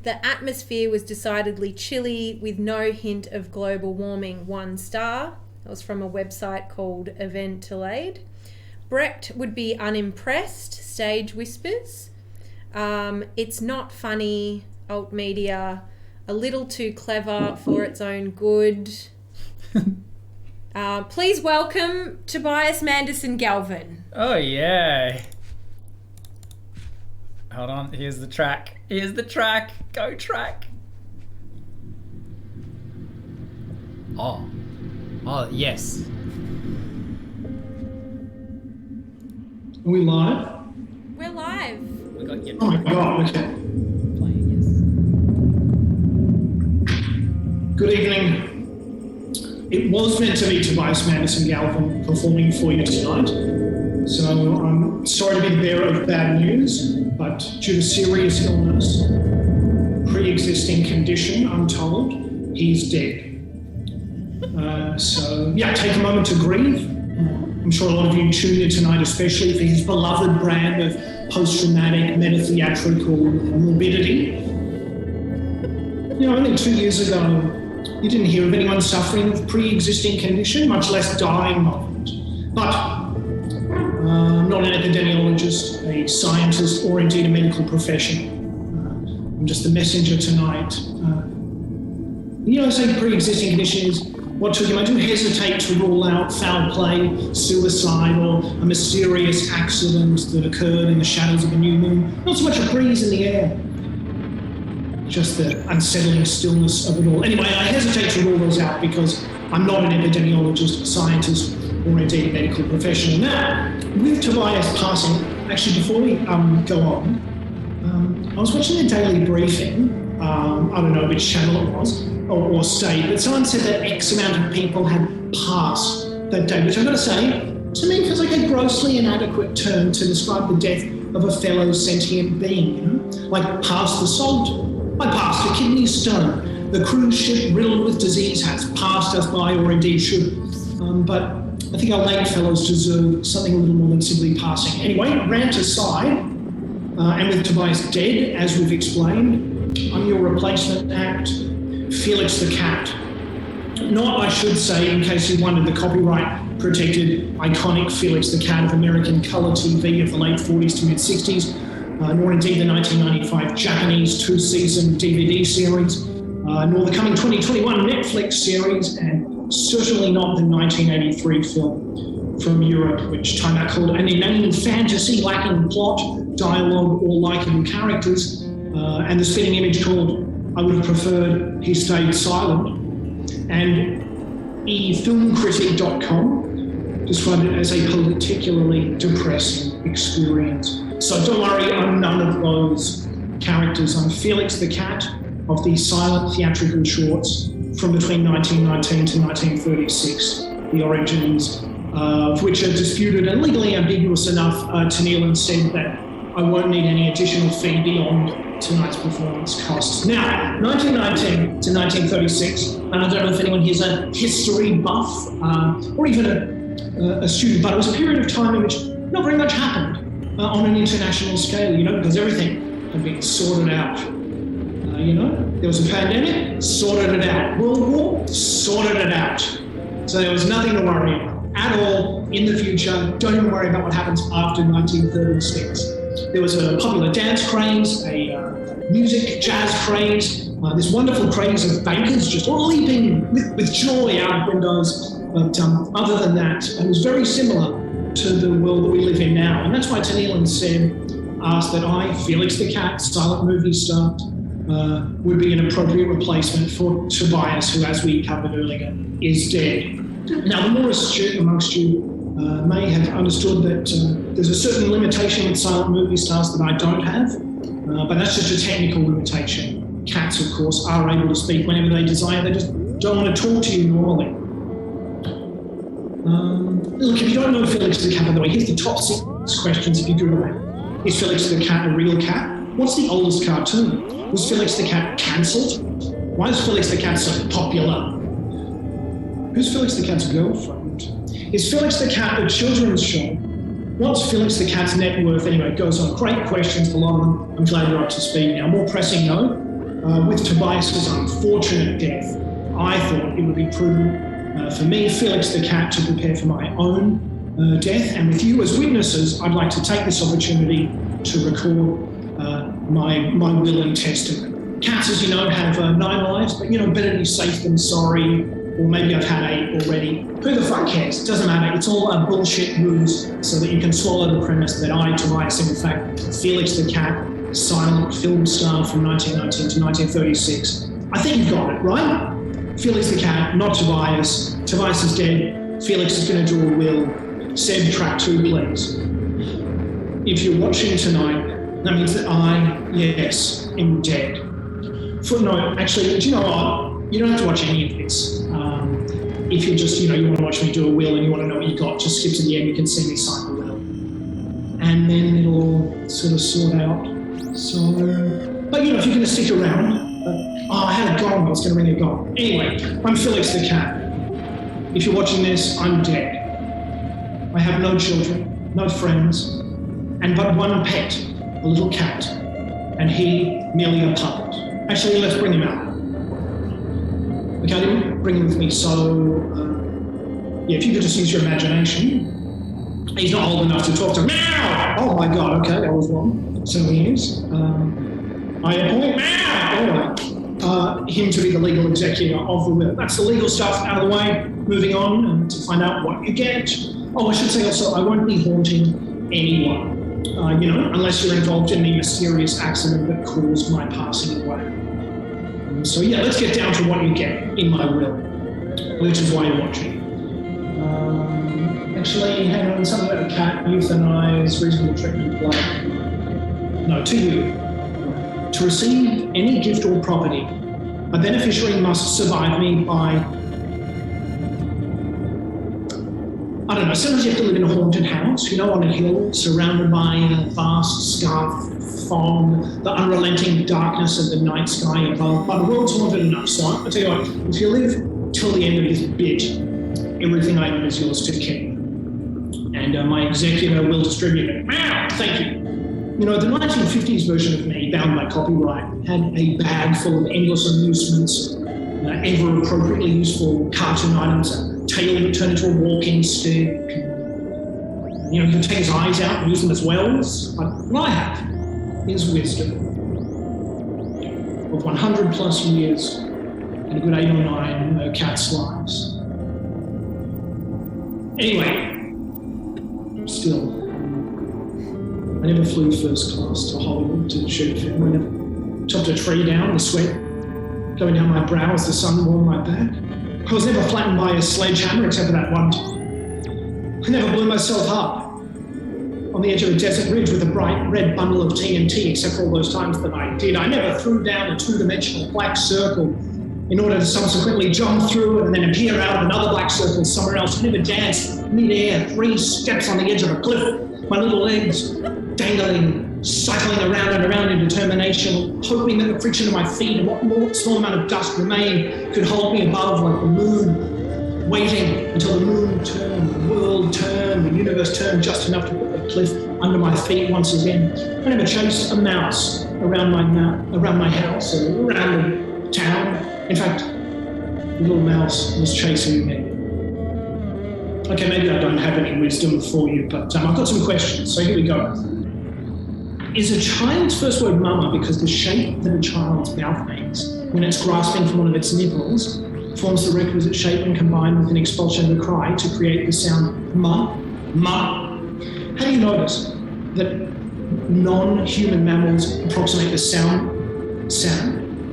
The atmosphere was decidedly chilly with no hint of global warming, 1 star. That was from a website called Eventelaide. Brecht would be unimpressed, Stage whispers. It's not funny, alt media, a little too clever for its own good. Please welcome Tobias Manderson Galvin. Oh yeah. Hold on, here's the track. Here's the track. Go track. Oh. Oh yes. Are we live? We're live. We got you. Oh my god, okay. Playing, yes. Good evening. It was meant to be Tobias Manderson Galvin performing for you tonight. So I'm sorry to be the bearer of bad news, but due to serious illness, pre-existing condition, I'm told, he's dead. So yeah, take a moment to grieve. I'm sure a lot of you tuned in tonight, especially for his beloved brand of post-traumatic metatheatrical morbidity. You know, only 2 years ago, you didn't hear of anyone suffering with pre-existing condition, much less dying of it. But I'm not an epidemiologist, a scientist, or indeed a medical professional. I'm just the messenger tonight. You know, I say pre-existing condition is what took him. I do hesitate to rule out foul play, suicide, or a mysterious accident that occurred in the shadows of a new moon. Not so much a breeze in the air, just the unsettling stillness of it all. Anyway, I hesitate to rule those out because I'm not an epidemiologist, scientist, or indeed a medical professional. Now, with Tobias passing, actually before we go on, I was watching the daily briefing. I don't know which channel it was or state, but someone said that X amount of people had passed that day, which I've got to say, to me feels like a grossly inadequate term to describe the death of a fellow sentient being, you know? Like past the salt, I passed a kidney stone. The cruise ship riddled with disease has passed us by, or indeed should. But I think our late fellows deserve something a little more than simply passing. Anyway, rant aside, and with Tobias dead, as we've explained, I'm your replacement act, Felix the Cat. Not, I should say, in case you wondered, the copyright-protected, iconic Felix the Cat of American colour TV of the late 40s to mid-60s, nor indeed the 1995 Japanese two-season DVD series, nor the coming 2021 Netflix series, and certainly not the 1983 film from Europe, which Time Out called an inane fantasy lacking plot, dialogue, or likeable characters, and the spinning image called I Would Have Preferred He Stayed Silent. And efilmcritic.com described it as a particularly depressing experience. So don't worry, I'm none of those characters. I'm Felix the Cat of the silent theatrical shorts from between 1919 to 1936, the origins of which are disputed and legally ambiguous enough to Neelan said that I won't need any additional fee beyond tonight's performance costs. Now, 1919 to 1936, and I don't know if anyone here's a history buff or even a student, but it was a period of time in which not very much happened on an international scale, you know, because everything had been sorted out. You know, there was a pandemic, sorted it out. World War, sorted it out. So there was nothing to worry about at all in the future. Don't even worry about what happens after 1936. There was a popular dance craze, a music, jazz craze, this wonderful craze of bankers just all leaping with joy out of windows. But other than that, it was very similar to the world that we live in now. And that's why Neelan asked that I, Felix the Cat, silent movie star, would be an appropriate replacement for Tobias, who, as we covered earlier, is dead. Now, the more astute amongst you may have understood that there's a certain limitation with silent movie stars that I don't have, but that's just a technical limitation. Cats, of course, are able to speak whenever they desire. They just don't want to talk to you normally. Look, if you don't know Felix the Cat, by the way, here's the top 6 questions if you Google it. Is Felix the Cat a real cat? What's the oldest cartoon? Was Felix the Cat cancelled? Why is Felix the Cat so popular? Who's Felix the Cat's girlfriend? Is Felix the Cat a children's show? What's Felix the Cat's net worth? Anyway, it goes on. Great questions, a lot of them. I'm glad you're up to speed now. More pressing note, with Tobias's unfortunate death, I thought it would be prudent for me, Felix the Cat, to prepare for my own death. And with you as witnesses, I'd like to take this opportunity to record my will and testament. Cats, as you know, have 9 lives, but, you know, better to be safe than sorry, or maybe I've had 8 already. Who the fuck cares? It doesn't matter. It's all a bullshit ruse so that you can swallow the premise that I, Tobias, am in fact Felix the Cat, silent film star from 1919 to 1936. I think you've got it, right? Felix the Cat, not Tobias. Tobias is dead. Felix is going to do a will. Seb, track 2, please. If you're watching tonight, that means that I, yes, am dead. Footnote, actually, do you know what? You don't have to watch any of this. If you just, you know, you want to watch me do a will and you want to know what you got, just skip to the end, you can see me sign the will. And then it'll all sort of sort out. So, but, you know, if you're going to stick around, I had a gong, I was going to ring a gong. Anyway, I'm Felix the Cat. If you're watching this, I'm dead. I have no children, no friends, and but one pet, a little cat, and he merely a puppet. Actually, let's bring him out. Okay, I didn't bring him with me, so yeah, if you could just use your imagination. He's not old enough to talk to meow! Oh my god, okay, that was wrong. So he is. I appoint meow! All right. Him to be the legal executor of the will. That's the legal stuff out of the way. Moving on to find out what you get. Oh, I should say also, I won't be haunting anyone, you know, unless you're involved in the mysterious accident that caused my passing away. So yeah, let's get down to what you get in my will, which is why you're watching. Actually, hang on, something about a cat, euthanize, reasonable treatment, blah. No, to you. To receive any gift or property, a beneficiary must survive me by I don't know, sometimes you have to live in a haunted house, you know, on a hill, surrounded by a vast scarf fog, the unrelenting darkness of the night sky above. But the world's haunted enough, so I'll tell you what, if you live till the end of this bit, everything I own is yours to keep. And my executor will distribute it. Wow, thank you. You know, the 1950s version of me, bound by copyright, had a bag full of endless amusements, ever appropriately useful cartoon items, a tail that turned into a walking stick. You know, you can take his eyes out and use them as wells. But what I have is wisdom of 100 plus years and a good 8 or 9 cats' lives. Anyway, still, I never flew first class to Hollywood to shoot a film. I never chopped a tree down, the sweat going down my brow as the sun warmed my back. I was never flattened by a sledgehammer except for that one time. I never blew myself up on the edge of a desert ridge with a bright red bundle of TNT except for all those times that I did. I never threw down a two-dimensional black circle in order to subsequently jump through it and then appear out of another black circle somewhere else. I never danced mid-air 3 steps on the edge of a cliff, my little legs dangling, cycling around and around in determination, hoping that the friction of my feet and what more small amount of dust remained could hold me above like the moon, waiting until the moon turned, the world turned, the universe turned just enough to put the cliff under my feet once again. I never chased a mouse around my house or around the town. In fact, the little mouse was chasing me. Okay, maybe I don't have any wisdom for you, but I've got some questions, so here we go. Is a child's first word mama because the shape that a child's mouth makes when it's grasping for one of its nipples forms the requisite shape when combined with an expulsion of the cry to create the sound ma, ma? Have you noticed that non-human mammals approximate the sound,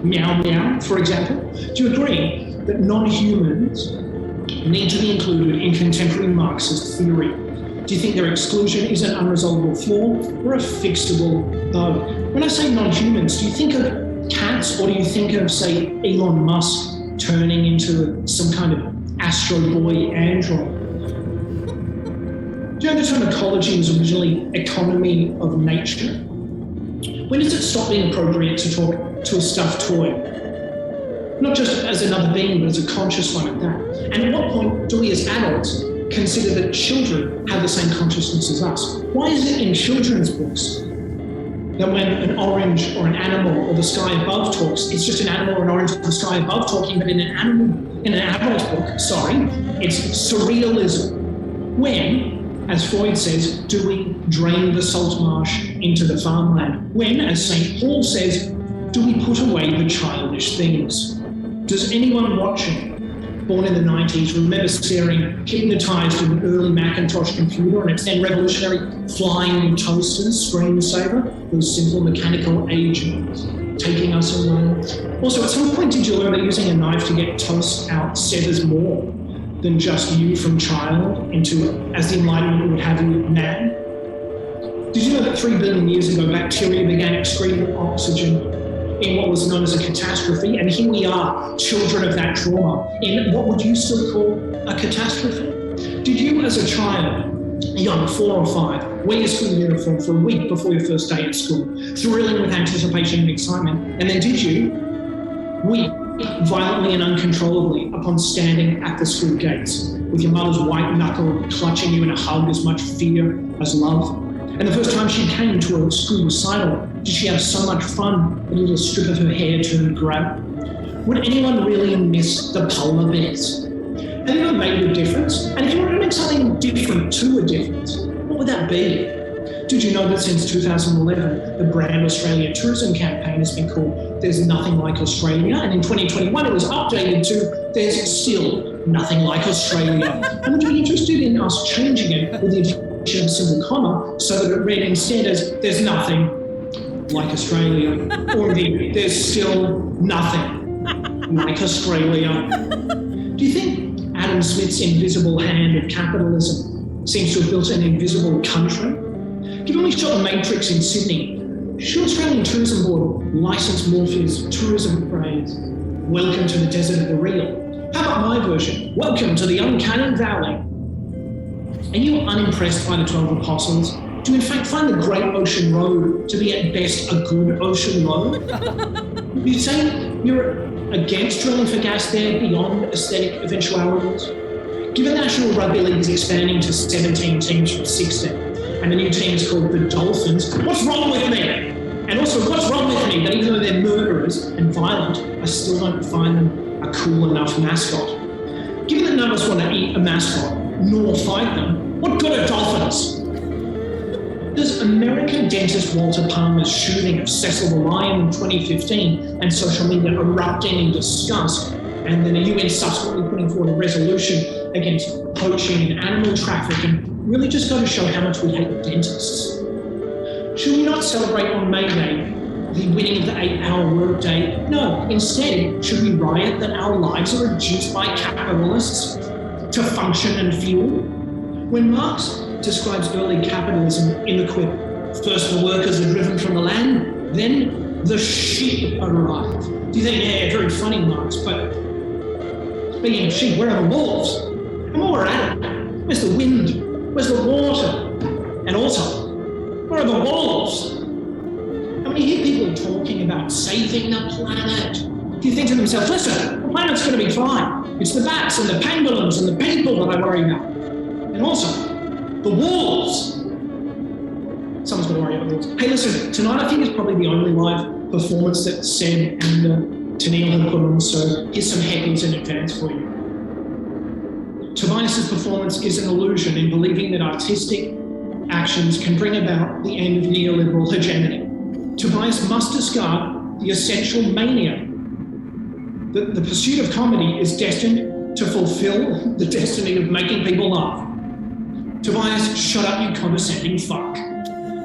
meow, meow, for example? Do you agree that non-humans need to be included in contemporary Marxist theory? Do you think their exclusion is an unresolvable flaw or a fixable bug? When I say non-humans, do you think of cats or do you think of, say, Elon Musk turning into some kind of Astro Boy android? Do you know the term ecology was originally economy of nature? When does it stop being appropriate to talk to a stuffed toy? Not just as another being, but as a conscious one at that. And at what point do we as adults consider that children have the same consciousness as us? Why is it in children's books that when an orange or an animal or the sky above talks, it's just an animal or an orange or the sky above talking, but in an adult book, it's surrealism? When, as Freud says, do we drain the salt marsh into the farmland? When, as St. Paul says, do we put away the childish things? Does anyone watching, born in the 90s, remember staring hypnotised in an early Macintosh computer and its then revolutionary flying toasters, screensaver, those simple mechanical agents taking us away? Also, at some point did you learn that using a knife to get toast out severs more than just you from child into, as the Enlightenment would have you, man? Did you know that 3 billion years ago bacteria began excreting oxygen in what was known as a catastrophe? And here we are, children of that trauma, in what would you still call a catastrophe? Did you as a child, young, 4 or 5, wear your school uniform for a week before your first day at school, thrilling with anticipation and excitement? And then did you weep violently and uncontrollably upon standing at the school gates with your mother's white knuckle clutching you in a hug as much fear as love? And the first time she came to a school recital, did she have so much fun a little strip of her hair turned grey? Would anyone really miss the polar bears? Have you ever made a difference? And if you were to make something different to a difference, what would that be? Did you know that since 2011, the Brand Australia tourism campaign has been called There's Nothing Like Australia? And in 2021, it was updated to There's Still Nothing Like Australia. And would you be interested in us changing it with the addition of a single comma so that it read instead as There's Nothing Like Australia, or indeed There's Still Nothing Like Australia? Do you think Adam Smith's invisible hand of capitalism seems to have built an invisible country? Given we shot The Matrix in Sydney, should Australian Tourism Board license Morpheus' tourism phrase, welcome to the desert of the real? How about my version, welcome to the uncanny valley? Are you unimpressed by the 12 apostles? Do you in fact find the Great Ocean Road to be at best a good ocean road? You say you're against drilling for gas there beyond aesthetic eventualities? Given the National Rugby League is expanding to 17 teams from 16, and the new team is called the Dolphins, what's wrong with me? And also, what's wrong with me that even though they're murderers and violent, I still don't find them a cool enough mascot? Given that none of us want to eat a mascot, nor fight them, what good are dolphins? Does American dentist Walter Palmer's shooting of Cecil the Lion in 2015 and social media erupting in disgust, and then the UN subsequently putting forward a resolution against poaching and animal trafficking, really just go to show how much we hate dentists? Should we not celebrate on May Day the winning of the 8-hour workday? No, instead, should we riot that our lives are reduced by capitalists to function and fuel? When Marx describes early capitalism in the quip, first the workers are driven from the land, then the sheep arrive. Do you think, yeah, very funny, Marx, but speaking of sheep, where are the wolves? And while we're at it, where's the wind? Where's the water? And also, where are the wolves? And when you hear people talking about saving the planet, do you think to themselves, listen, the planet's going to be fine. It's the bats and the pangolins and the people that I worry about. And also, the wolves. Someone's got to worry about the wolves. Hey, listen, tonight I think is probably the only live performance that Seb and Tennille have put on, so here's some heckles in advance for you. Tobias's performance is an illusion in believing that artistic actions can bring about the end of neoliberal hegemony. Tobias must discard the essential mania that the pursuit of comedy is destined to fulfill the destiny of making people laugh. Tobias, shut up, you condescending fuck.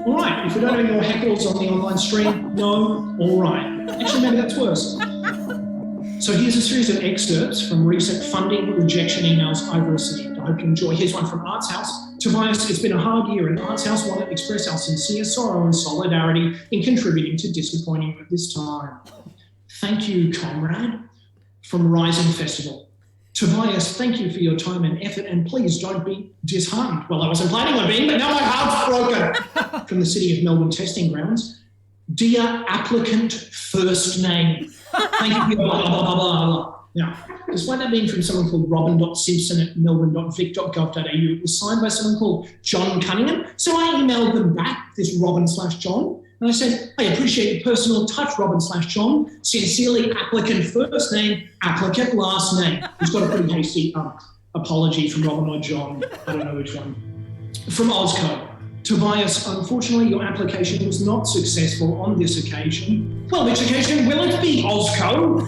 All right, if we don't have any more heckles on the online stream, no, all right. Actually, maybe that's worse. So here's a series of excerpts from recent funding rejection emails I've received. I hope you enjoy. Here's one from Arts House. Tobias, it's been a hard year, and Arts House want to express our sincere sorrow and solidarity in contributing to disappointing you at this time. Thank you, comrade. From Rising Festival. Tobias, thank you for your time and effort, and please don't be disheartened. Well, I wasn't planning on being, but now my heart's broken. From the City of Melbourne Testing Grounds. Dear applicant first name. Thank you for your blah, blah, blah, blah, blah. Now, despite that being from someone called robin.simpson at melbourne.vic.gov.au, it was signed by someone called John Cunningham. So I emailed them back, this Robin/John, and I said, I appreciate your personal touch, Robin/John. Sincerely, applicant first name, applicant last name. He's got a pretty hasty apology from Robin or John. I don't know which one. From Ozco. Tobias, unfortunately, your application was not successful on this occasion. Well, which occasion will it be, Ozco?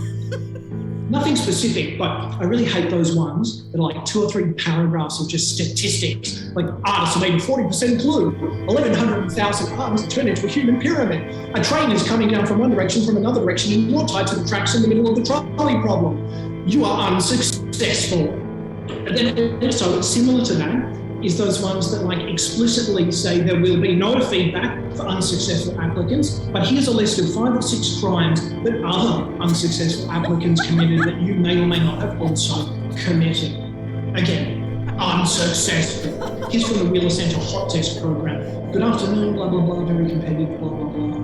Nothing specific, but I really hate those ones that are like 2 or 3 paragraphs of just statistics, like artists are made of 40% glue, 1,100,000 arms turn into a human pyramid, a train is coming down from one direction from another direction and you're tied to the tracks in the middle of the trolley problem. You are unsuccessful. And then also similar to that is those ones that like explicitly say there will be no feedback for unsuccessful applicants, but here's a list of 5 or 6 crimes that other unsuccessful applicants committed that you may or may not have also committed. Again, unsuccessful. Here's from the Wheeler Centre Hot Test Program. Good afternoon, blah, blah, blah, very competitive, blah, blah, blah.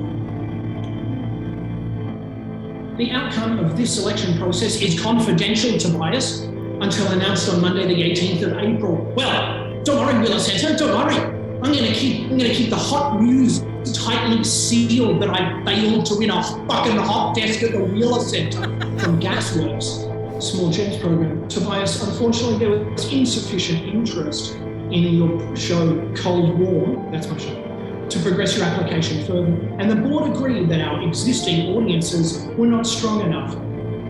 The outcome of this selection process is confidential, Tobias, until announced on Monday the 18th of April. Well, don't worry, Wheeler Centre, don't worry. I'm gonna keep the hot news tightly sealed that I failed to win a fucking hot desk at the Wheeler Centre from Gasworks Small Gems Program. Tobias, unfortunately, there was insufficient interest in your show Cold War, that's my show, to progress your application further. And the board agreed that our existing audiences were not strong enough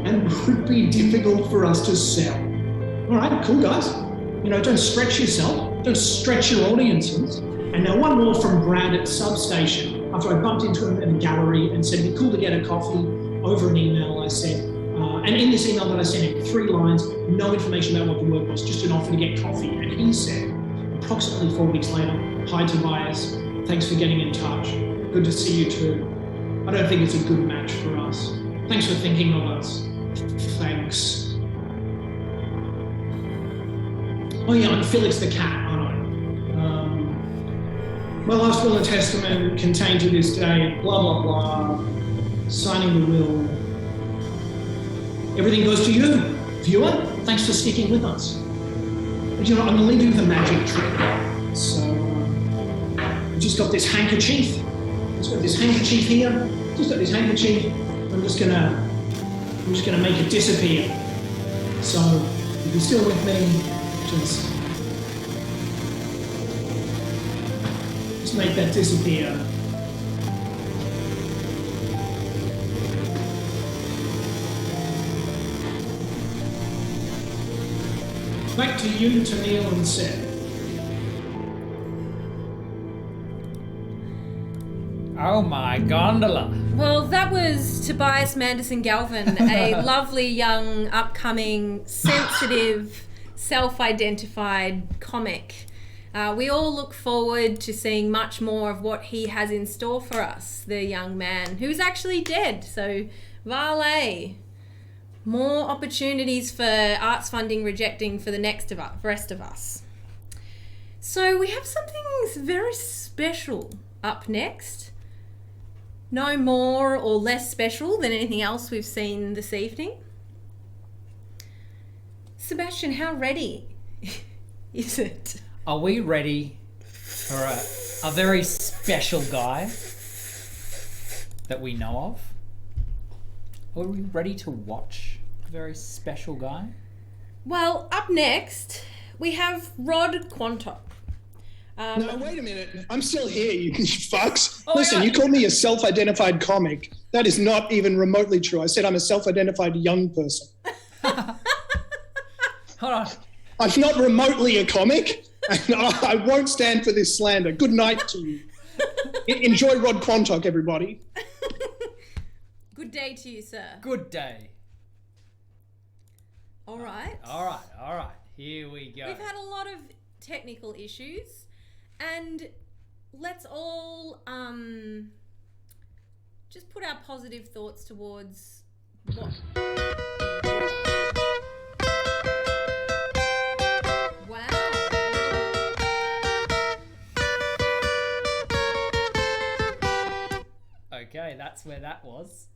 and would be difficult for us to sell. All right, cool, guys. You know, don't stretch yourself, don't stretch your audiences. And now one more from Brad at Substation. After I bumped into him in a gallery and said, it'd be cool to get a coffee, over an email I said, and in this email that I sent him, 3 lines, no information about what the work was, just an offer to get coffee. And he said, approximately 4 weeks later, hi Tobias, thanks for getting in touch. Good to see you too. I don't think it's a good match for us. Thanks for thinking of us. Thanks. Oh yeah, and Felix the cat. Oh no. My last will and testament contained to this day, blah, blah, blah, signing the will. Everything goes to you. Viewer, thanks for sticking with us. But you know, I'm going to leave you with a magic trick. So, I've just got this handkerchief. Just got this handkerchief here. Just got this handkerchief. I'm just gonna make it disappear. So, if you're still with me, just make that disappear. Back to you, Neil and Seth. Oh my gondola. Well, that was Tobias Manderson Galvin, a lovely young, upcoming, sensitive, self-identified comic. We all look forward to seeing much more of what he has in store for us, the young man who's actually dead. So, Vale, more opportunities for arts funding rejecting for the rest of us. So we have something very special up next. No more or less special than anything else we've seen this evening. Sebastian, how ready is it? Are we ready for a very special guy that we know of? Are we ready to watch a very special guy? Well, up next, we have Rod Quantock. No, wait a minute. I'm still here, you fucks. Oh, Listen, yeah. you called me a self-identified comic. That is not even remotely true. I said I'm a self-identified young person. Hold on. I'm not remotely a comic, and I won't stand for this slander. Good night to you. Enjoy Rod Quantock, everybody. Good day to you, sir. Good day. All right. All right. Here we go. We've had a lot of technical issues, and let's all just put our positive thoughts towards what. Wow. Okay, that's where that was.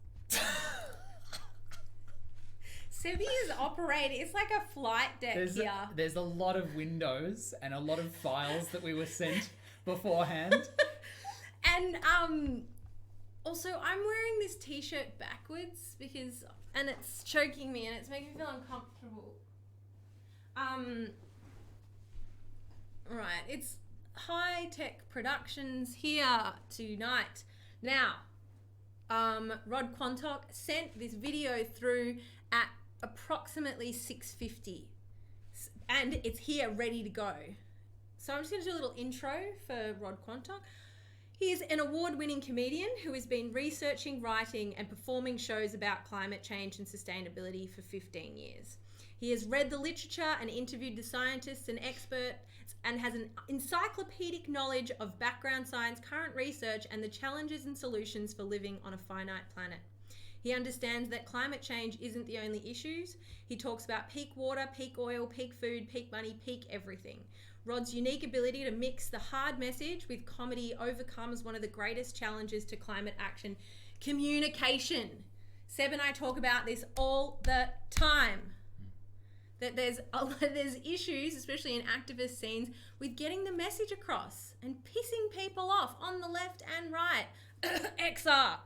Sebi is operating. It's like a flight deck here. There's a lot of windows and a lot of files that we were sent beforehand. And also I'm wearing this t-shirt backwards and it's choking me and it's making me feel uncomfortable. Right, it's High Tech Productions here tonight. Now, Rod Quantock sent this video through at approximately 6:50 and it's here ready to go. So I'm just going to do a little intro for Rod Quantock. He is an award-winning comedian who has been researching, writing and performing shows about climate change and sustainability for 15 years. He has read the literature and interviewed the scientists and experts and has an encyclopedic knowledge of background science, current research and the challenges and solutions for living on a finite planet. He understands that climate change isn't the only issues. He talks about peak water, peak oil, peak food, peak money, peak everything. Rod's unique ability to mix the hard message with comedy overcomes one of the greatest challenges to climate action: communication. Seb and I talk about this all the time. That there's issues, especially in activist scenes, with getting the message across and pissing people off on the left and right. XR.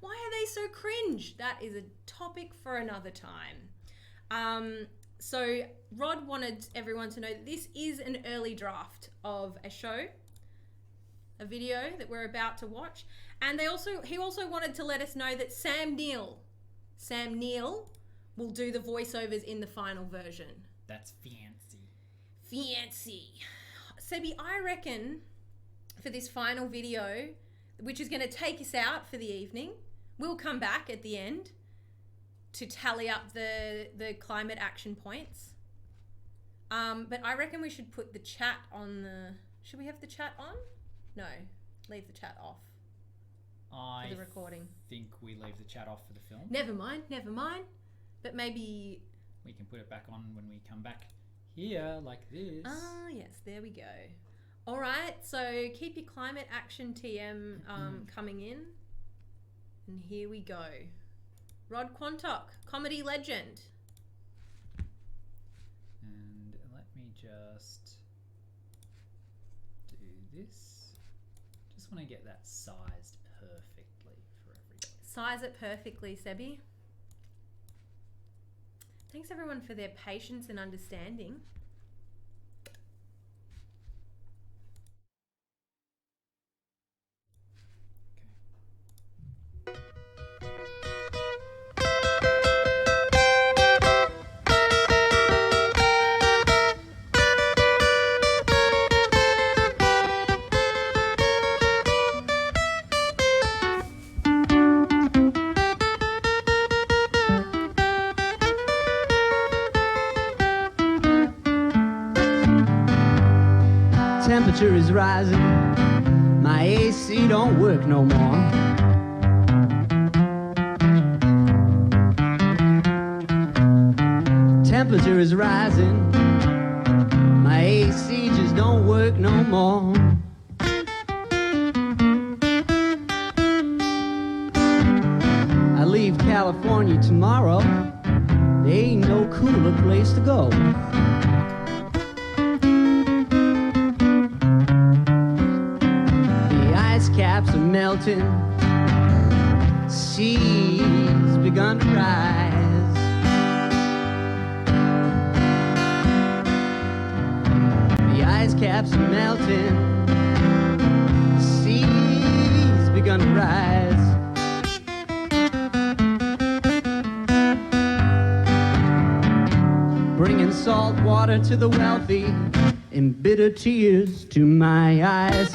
Why are they so cringe? That is a topic for another time. So Rod wanted everyone to know that this is an early draft of a show, a video that we're about to watch. And he also wanted to let us know that Sam Neill will do the voiceovers in the final version. That's fancy. Fancy. Sebi, I reckon for this final video, which is going to take us out for the evening, we'll come back at the end to tally up the climate action points. But I reckon we should put the chat on the... Should we have the chat on? No, leave the chat off for the recording. I think we leave the chat off for the film. Never mind. But maybe... We can put it back on when we come back here, like this. Ah, yes, there we go. All right, so keep your climate action TM coming in. And here we go. Rod Quantock, comedy legend. And let me just do this. Just want to get that sized perfectly for everybody. Size it perfectly, Sebi. Thanks everyone for their patience and understanding. Temperature is rising, my AC don't work no more. Temperature is rising, my AC just don't work no more. I leave California tomorrow, there ain't no cooler place to go. Caps are melting, seas begun to rise. The ice caps are melting, seas begun to rise. Bringing salt water to the wealthy and bitter tears to my eyes.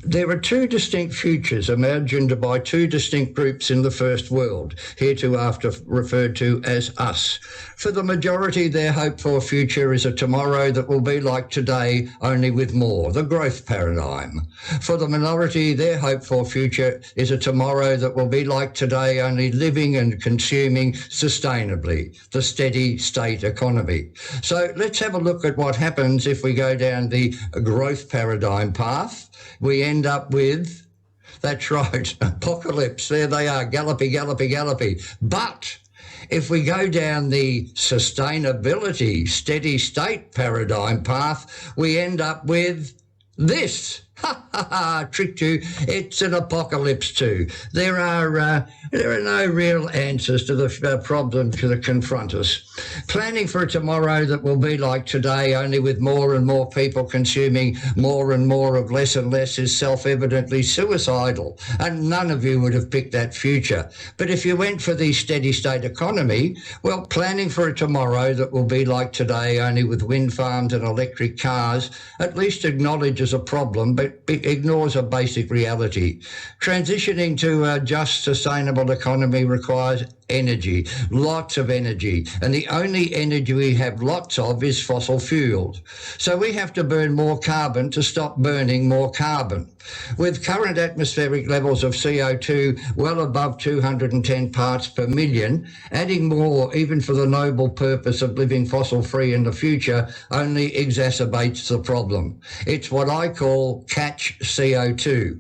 There are two distinct futures imagined by two distinct groups in the first world, hereafter referred to as us. For the majority, their hope for a future is a tomorrow that will be like today, only with more, the growth paradigm. For the minority, their hope for a future is a tomorrow that will be like today, only living and consuming sustainably, the steady state economy. So let's have a look at what happens if we go down the growth paradigm path. We end up with, that's right, apocalypse. There they are, gallopy, gallopy, gallopy. But if we go down the sustainability, steady state paradigm path, we end up with this. Ha ha ha, tricked you. It's an apocalypse too. There are no real answers to the problems that confront us. Planning for a tomorrow that will be like today, only with more and more people consuming more and more of less and less, is self-evidently suicidal, and none of you would have picked that future. But if you went for the steady state economy, well, planning for a tomorrow that will be like today, only with wind farms and electric cars, at least acknowledges a problem, but ignores a basic reality. Transitioning to a just, sustainable economy requires energy, lots of energy, and the only energy we have lots of is fossil fuels. So we have to burn more carbon to stop burning more carbon. With current atmospheric levels of CO2 well above 210 parts per million, adding more even for the noble purpose of living fossil-free in the future only exacerbates the problem. It's what I call catch CO2.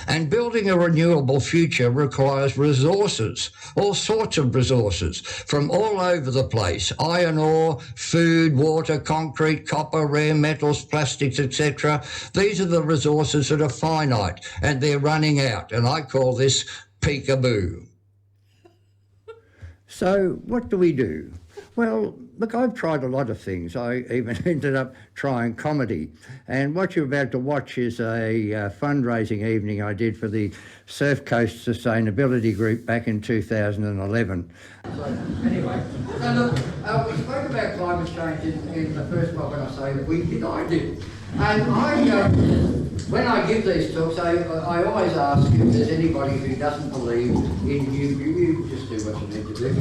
And building a renewable future requires resources, all sorts of resources, from all over the place: iron ore, food, water, concrete, copper, rare metals, plastics, etc. These are the resources that are finite, and they're running out, and I call this peekaboo. So what do we do? Well, look, I've tried a lot of things. I even ended up trying comedy. And what you're about to watch is a fundraising evening I did for the Surf Coast Sustainability Group back in 2011. So, anyway, so look, we spoke about climate change in the first block when I say that we did, I did. And when I give these talks, I always ask if there's anybody who doesn't believe in you just do what you need to do.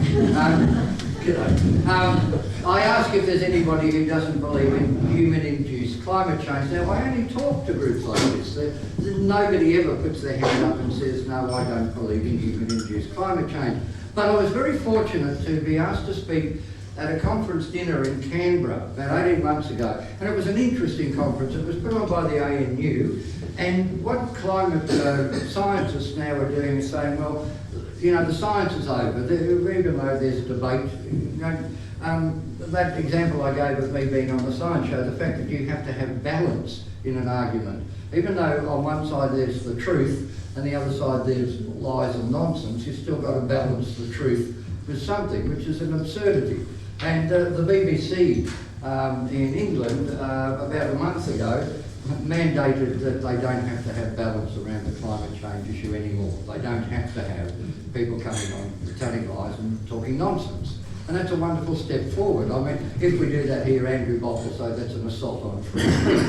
G'day. I ask if there's anybody who doesn't believe in human-induced climate change. Now, I only talk to groups like this. Nobody ever puts their hand up and says, no, I don't believe in human-induced climate change. But I was very fortunate to be asked to speak at a conference dinner in Canberra about 18 months ago. And it was an interesting conference. It was put on by the ANU. And what climate scientists now are doing is saying, well, you know, the science is over. Even though there's debate, you know, that example I gave of me being on the science show, the fact that you have to have balance in an argument. Even though on one side there's the truth and the other side there's lies and nonsense, you've still got to balance the truth with something, which is an absurdity. And the BBC in England, about a month ago, mandated that they don't have to have balance around the climate change issue anymore. They don't have to have people coming on telling lies and talking nonsense. And that's a wonderful step forward. I mean, if we do that here, Andrew Bolt will say that's an assault on free speech.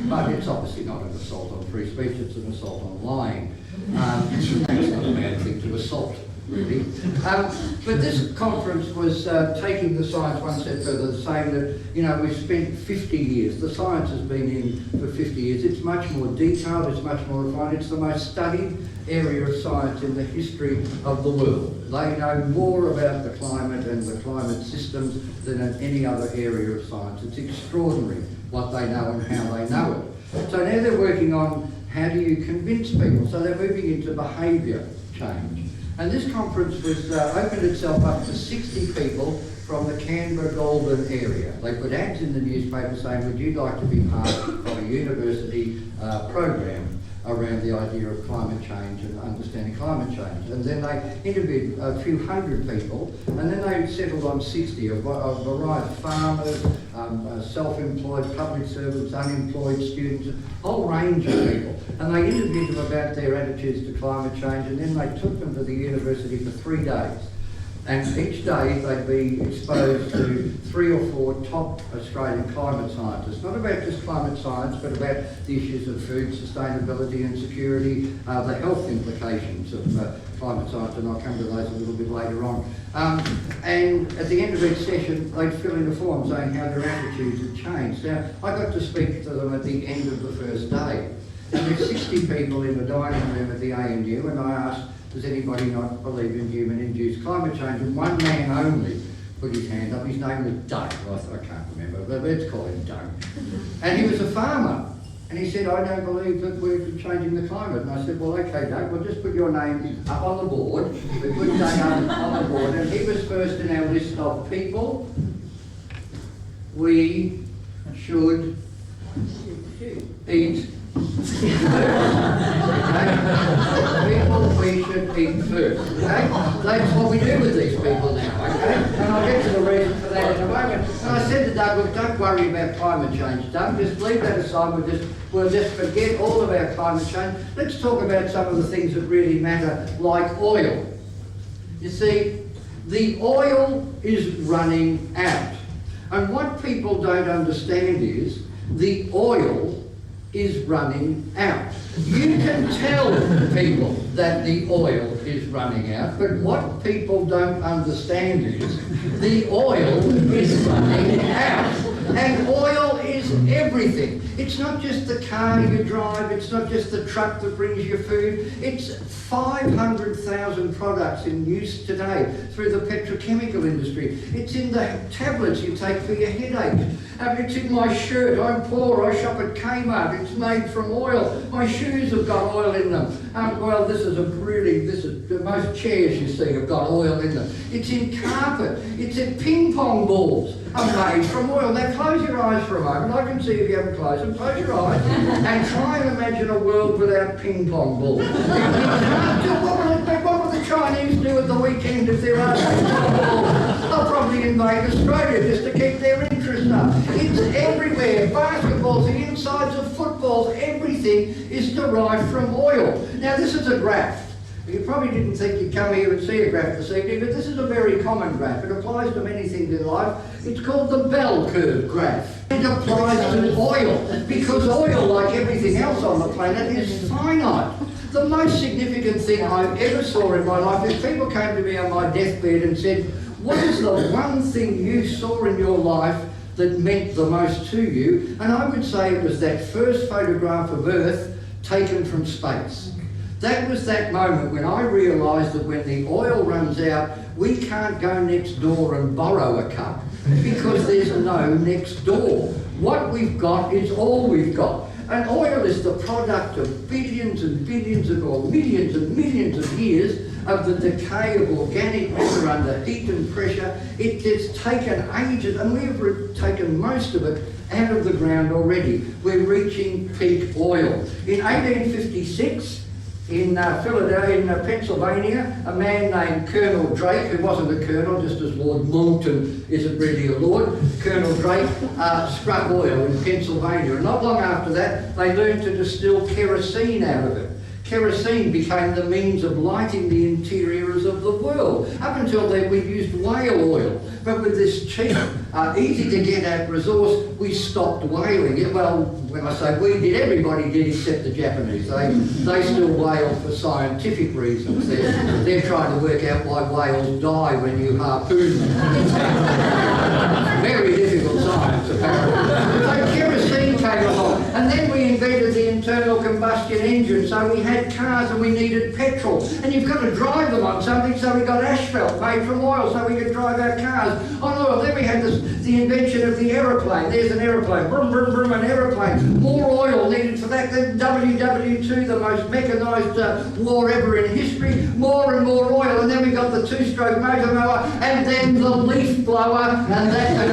But it's obviously not an assault on free speech, it's an assault on lying. That's not a bad thing to assault, really. But this conference was taking the science one step further, saying that, you know, we've spent 50 years, the science has been in for 50 years, it's much more detailed, it's much more refined, it's the most studied area of science in the history of the world. They know more about the climate and the climate systems than in any other area of science. It's extraordinary what they know and how they know it. So now they're working on how do you convince people. So they're moving into behaviour change. And this conference was opened itself up to 60 people from the Canberra Goulburn area. They put ads in the newspaper saying, would you like to be part of a university program around the idea of climate change and understanding climate change. And then they interviewed a few hundred people, and then they settled on 60, a variety of farmers, self-employed, public servants, unemployed students, a whole range of people. And they interviewed them about their attitudes to climate change, and then they took them to the university for 3 days. And each day they'd be exposed to 3 or 4 top Australian climate scientists, not about just climate science, but about the issues of food sustainability and security, the health implications of climate science, and I'll come to those a little bit later on. And at the end of each session, they'd fill in a form saying how their attitudes had changed. Now, I got to speak to them at the end of the first day. And there's 60 people in the dining room at the ANU, and I asked, does anybody not believe in human-induced climate change? And one man only put his hand up. His name was Doug. I can't remember, but let's call him Doug. And he was a farmer. And he said, I don't believe that we're changing the climate. And I said, well, okay, Doug, we'll just put your name up on the board. We put Doug up on the board. And he was first in our list of people we should eat. People we should eat food. Okay? That's what we do with these people now. Okay? And I'll get to the reason for that in a moment. And I said to Doug, look, don't worry about climate change, Doug. Just leave that aside. We'll just forget all about climate change. Let's talk about some of the things that really matter, like oil. You see, the oil is running out. And what people don't understand is the oil is running out. You can tell people that the oil is running out, but what people don't understand is the oil is running out. And oil is everything. It's not just the car you drive, it's not just the truck that brings you food, it's 500,000 products in use today through the petrochemical industry. It's in the tablets you take for your headache. It's in my shirt. I'm poor. I shop at Kmart. It's made from oil. My shoes have got oil in them. Well, this is most chairs you see have got oil in them. It's in carpet. It's in ping pong balls are made from oil. Now close your eyes for a moment. I can see if you haven't closed them. Close your eyes and try and imagine a world without ping pong balls. What will the Chinese do at the weekend if there are ping pong balls? They'll probably invade Australia just to keep their interest up. It's everywhere. Basketballs, the insides of footballs, everything is derived from oil. Now this is a graph. You probably didn't think you'd come here and see a graph this evening, but this is a very common graph. It applies to many things in life. It's called the bell curve graph. It applies to oil, because oil, like everything else on the planet, is finite. The most significant thing I ever saw in my life is people came to me on my deathbed and said, what is the one thing you saw in your life that meant the most to you? And I would say it was that first photograph of Earth taken from space. That was that moment when I realised that when the oil runs out, we can't go next door and borrow a cup because there's no next door. What we've got is all we've got. And oil is the product of billions and billions of, or millions and millions of years of the decay of organic matter under heat and pressure. It gets taken ages, and we've taken most of it out of the ground already. We're reaching peak oil. In 1856, in Philadelphia, in Pennsylvania, a man named Colonel Drake, who wasn't a colonel, just as Lord Moulton isn't really a lord, Colonel Drake struck oil in Pennsylvania. And not long after that, they learned to distill kerosene out of it. Kerosene became the means of lighting the interiors of the world. Up until then, we used whale oil. But with this cheap, easy to get at resource, we stopped whaling it. Well, when I say we did, everybody did except the Japanese. They still whale for scientific reasons. They're trying to work out why whales die when you harpoon them. Very difficult science, apparently. So kerosene came along, and then we invented the internal combustion engine. So we had cars and we needed petrol. And you've got to drive them on something, so we got asphalt made from oil so we could drive our cars on oil. Then we had the invention of the aeroplane. There's an aeroplane, brum, brum, brum, an aeroplane. More oil needed for that. Then WW2, the most mechanised war ever in history. More and more oil. And then we got the two-stroke motor mower, and then the leaf blower, and that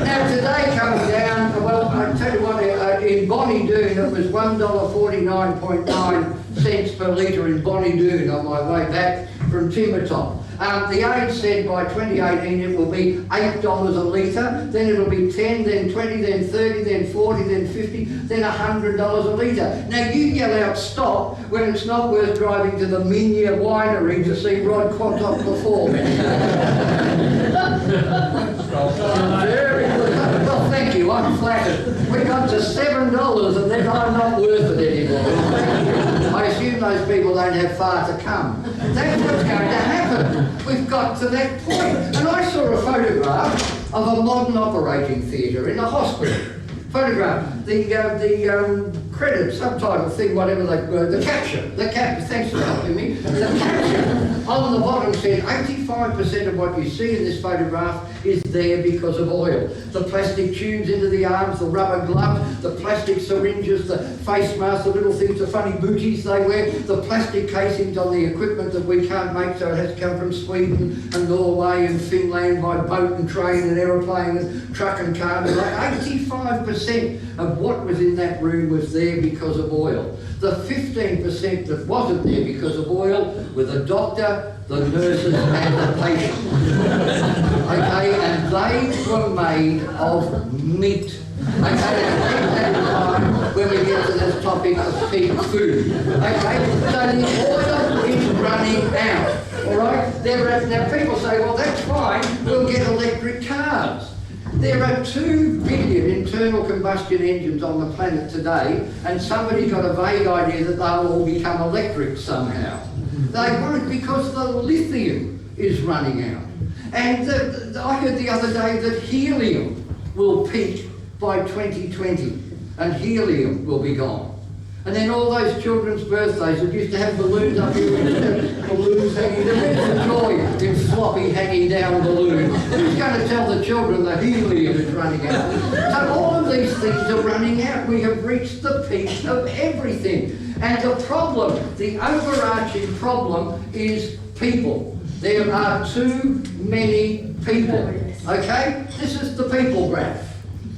Now today comes down, well, I tell you what, in Bonnie Doon it was $1.49.9 per litre in Bonnie Doon on my way back from Timbertop. The aid said by 2018 it will be $8 a litre, then it'll be 10, then 20, then 30, then 40, then 50, then $100 a litre. Now you yell out stop when it's not worth driving to the Minya winery to see Rod Quantock perform. Very good. Well, thank you, I'm flattered. We got to $7 and then I'm not worth it anymore. I assume those people don't have far to come. That's what's going to happen. We've got to that point. And I saw a photograph of a modern operating theatre in a hospital. Photograph, the credit, subtitle thing, whatever they were, the caption, thanks for helping me. The caption on the bottom said 85% of what you see in this photograph is there because of oil. The plastic tubes into the arms, the rubber gloves, the plastic syringes, the face masks, the little things, the funny booties they wear, the plastic casings on the equipment that we can't make, so it has to come from Sweden and Norway and Finland by boat and train and aeroplane and truck and car. Like 85% of what was in that room was there because of oil. The 15% that wasn't there because of oil were the doctor, the nurses and the patient. Okay, and they were made of meat. Okay, when we get to this topic of peak food. Okay, so the oil is running out. All right, now people say, well, that's fine, we'll get electric cars. There are 2 billion internal combustion engines on the planet today, and somebody got a vague idea that they'll all become electric somehow. They won't, because the lithium is running out. And I heard the other day that helium will peak by 2020, and helium will be gone. And then all those children's birthdays that used to have balloons up here, balloons hanging down. Where's the joy in floppy hanging down balloons? Who's going to tell the children the helium is running out? So all of these things are running out. We have reached the peak of everything. And the problem, the overarching problem, is people. There are too many people. Okay? This is the people graph.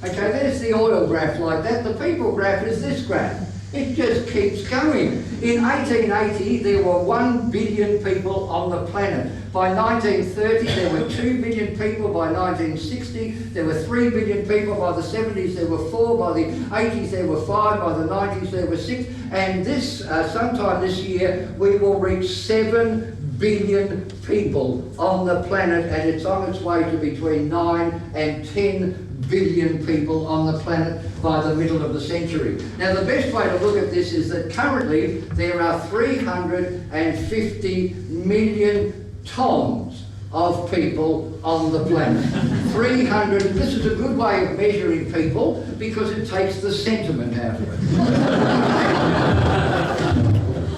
Okay, there's the oil graph like that. The people graph is this graph. It just keeps going. In 1880, there were 1 billion people on the planet. By 1930, there were 2 billion people. By 1960, there were 3 billion people. By the 70s, there were 4. By the 80s, there were 5. By the 90s, there were 6. And this, sometime this year, we will reach 7 billion people on the planet, and it's on its way to between 9 and 10 billion people on the planet by the middle of the century. Now, the best way to look at this is that currently there are 350 million tons of people on the planet. 300, this is a good way of measuring people because it takes the sentiment out of it.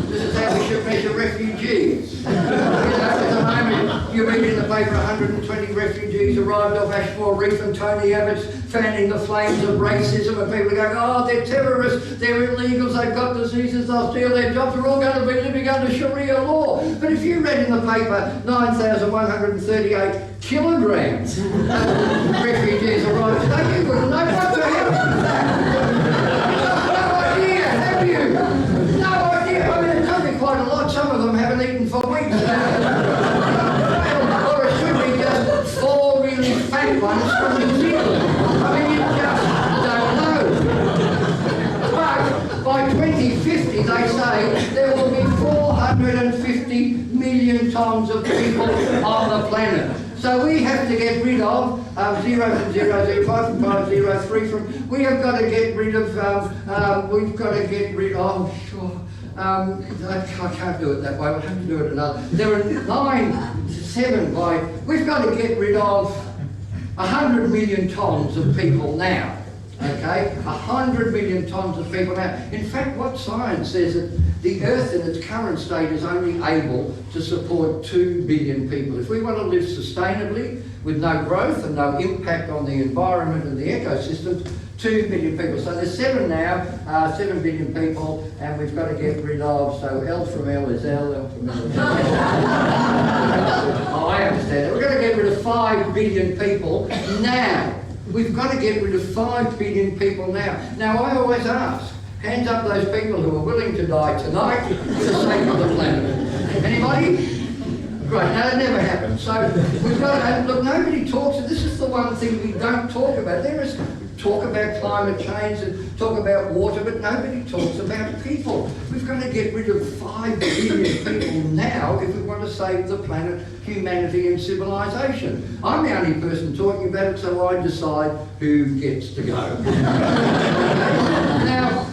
This is how we should measure refugees. At the moment, you read in the paper 120 refugees arrived off Ashmore Reef and Tony Abbott's fanning the flames of racism, and people are going, oh, they're terrorists, they're illegals, they've got diseases, they'll steal their jobs, we're all going to be living under Sharia law. But if you read in the paper 9,138 kilograms refugees arrived today, you wouldn't know what to happen to that. No idea, have you? No idea. I mean, it took me quite a lot. Some of them haven't eaten for weeks. Or it should be just 4 really fat ones from New Zealand. I mean, you just don't know. But by 2050, they say there will be 450 million tons of people on the planet. So we have to get rid of 0 from 0, 5 from 5, 0, 3 from... We have got to get rid of... we've got to get rid of... I can't do it that way. We'll have to do it another. There are 7 by... We've got to get rid of 100 million tons of people now. Okay? 100 million tons of people now. In fact, what science says that the Earth in its current state is only able to support 2 billion people. If we want to live sustainably, with no growth and no impact on the environment and the ecosystems, 2 billion people. So there's 7 now, 7 billion people, and we've got to get rid of, so L from L is L, L from L is L. Oh, I understand that. We're going to get rid of 5 billion people now. We've got to get rid of 5 billion people now. Now, I always ask, hands up those people who are willing to die tonight for the sake of the planet. Anybody? Great, no, that never happens. So we've got to, look, nobody talks, this is the one thing we don't talk about. There is talk about climate change and talk about water, but nobody talks about people. We've got to get rid of 5 billion people now if we want to save the planet, humanity and civilization. I'm the only person talking about it, so I decide who gets to go. Now,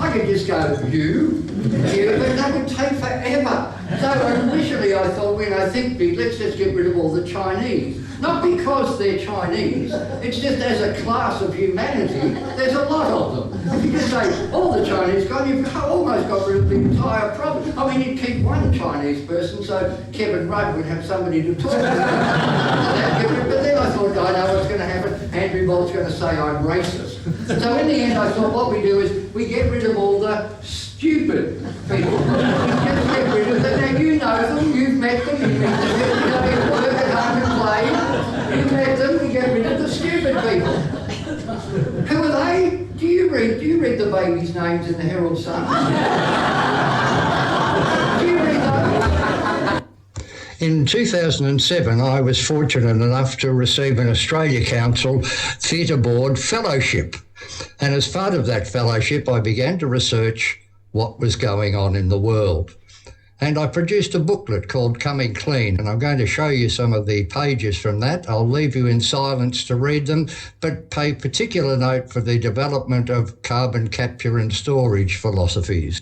I could just go, you, but that would take forever. So initially I thought, when I think big, let's just get rid of all the Chinese. Not because they're Chinese, it's just as a class of humanity, there's a lot of them. If you just say, all the Chinese gone, you've almost got rid of the entire problem. I mean, you'd keep one Chinese person, so Kevin Rudd would have somebody to talk to. But then I thought, I know what's going to happen. Andrew Bolt's going to say I'm racist. So in the end, I thought what we do is we get rid of all the stupid people. We just get rid of them. Now, you know them, you've met them, you meet them, you know, they work at home and play. You met them, we get rid of the stupid people. Who are they? Do you read the babies' names in the Herald Sun? Do you read those? In 2007, I was fortunate enough to receive an Australia Council Theatre Board Fellowship. And as part of that fellowship, I began to research what was going on in the world. And I produced a booklet called Coming Clean, and I'm going to show you some of the pages from that. I'll leave you in silence to read them, but pay particular note for the development of carbon capture and storage philosophies.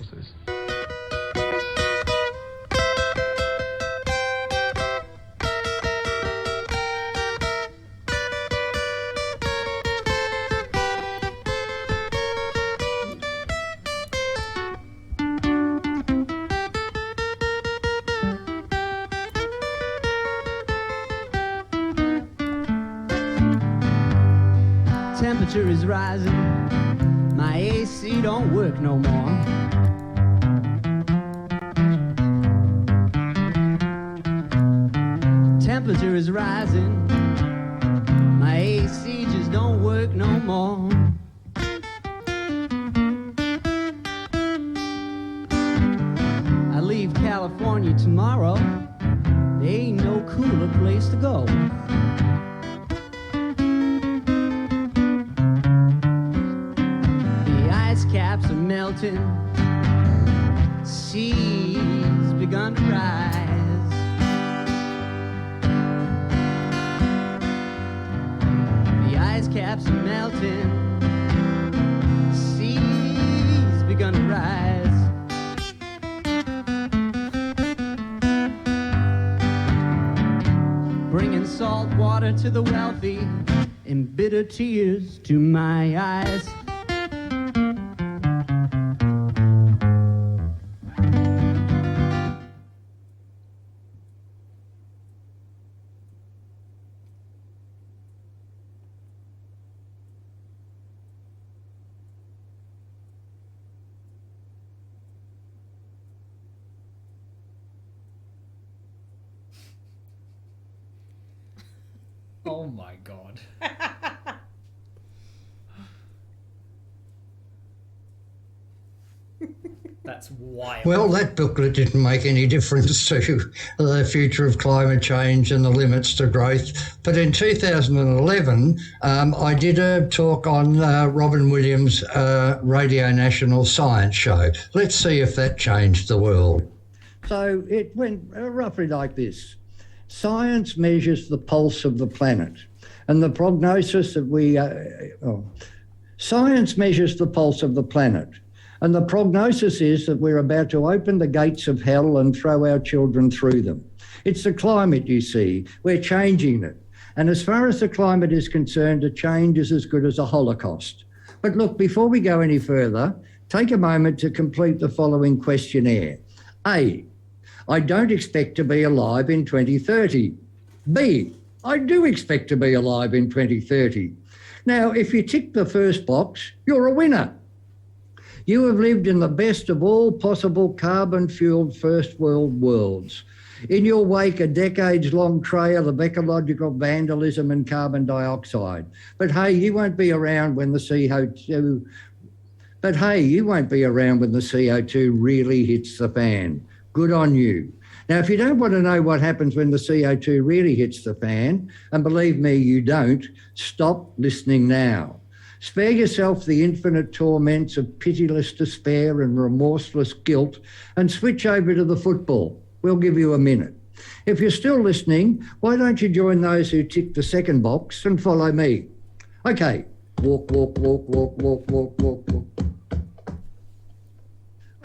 Temperature is rising, my AC don't work no more. Temperature is rising, my AC just don't work no more. tomorrow, there ain't no cooler place to go. The ice caps are melting, seas begun to rise. The ice caps are melting, seas begun to rise. Bringing salt water to the wealthy and bitter tears to my eyes. Oh my god. That's wild. Well, that booklet didn't make any difference to the future of climate change and the limits to growth. But in 2011, I did a talk on Robin Williams' Radio National Science Show. Let's see if that changed the world. So it went roughly like this. Science measures the pulse of the planet, and the prognosis that science measures the pulse of the planet, and the prognosis is that we're about to open the gates of hell and throw our children through them. It's the climate, you see. We're changing it. And as far as the climate is concerned, a change is as good as a holocaust. But look, before we go any further, take a moment to complete the following questionnaire. A, I don't expect to be alive in 2030. B, I do expect to be alive in 2030. Now, if you tick the first box, you're a winner. You have lived in the best of all possible carbon-fueled first world worlds. In your wake, a decades-long trail of ecological vandalism and carbon dioxide. But hey, you won't be around when the CO2 really hits the fan. Good on you. Now, if you don't want to know what happens when the CO2 really hits the fan, and believe me, you don't, stop listening now. Spare yourself the infinite torments of pitiless despair and remorseless guilt and switch over to the football. We'll give you a minute. If you're still listening, why don't you join those who tick the second box and follow me? Okay, walk, walk, walk, walk, walk, walk, walk, walk.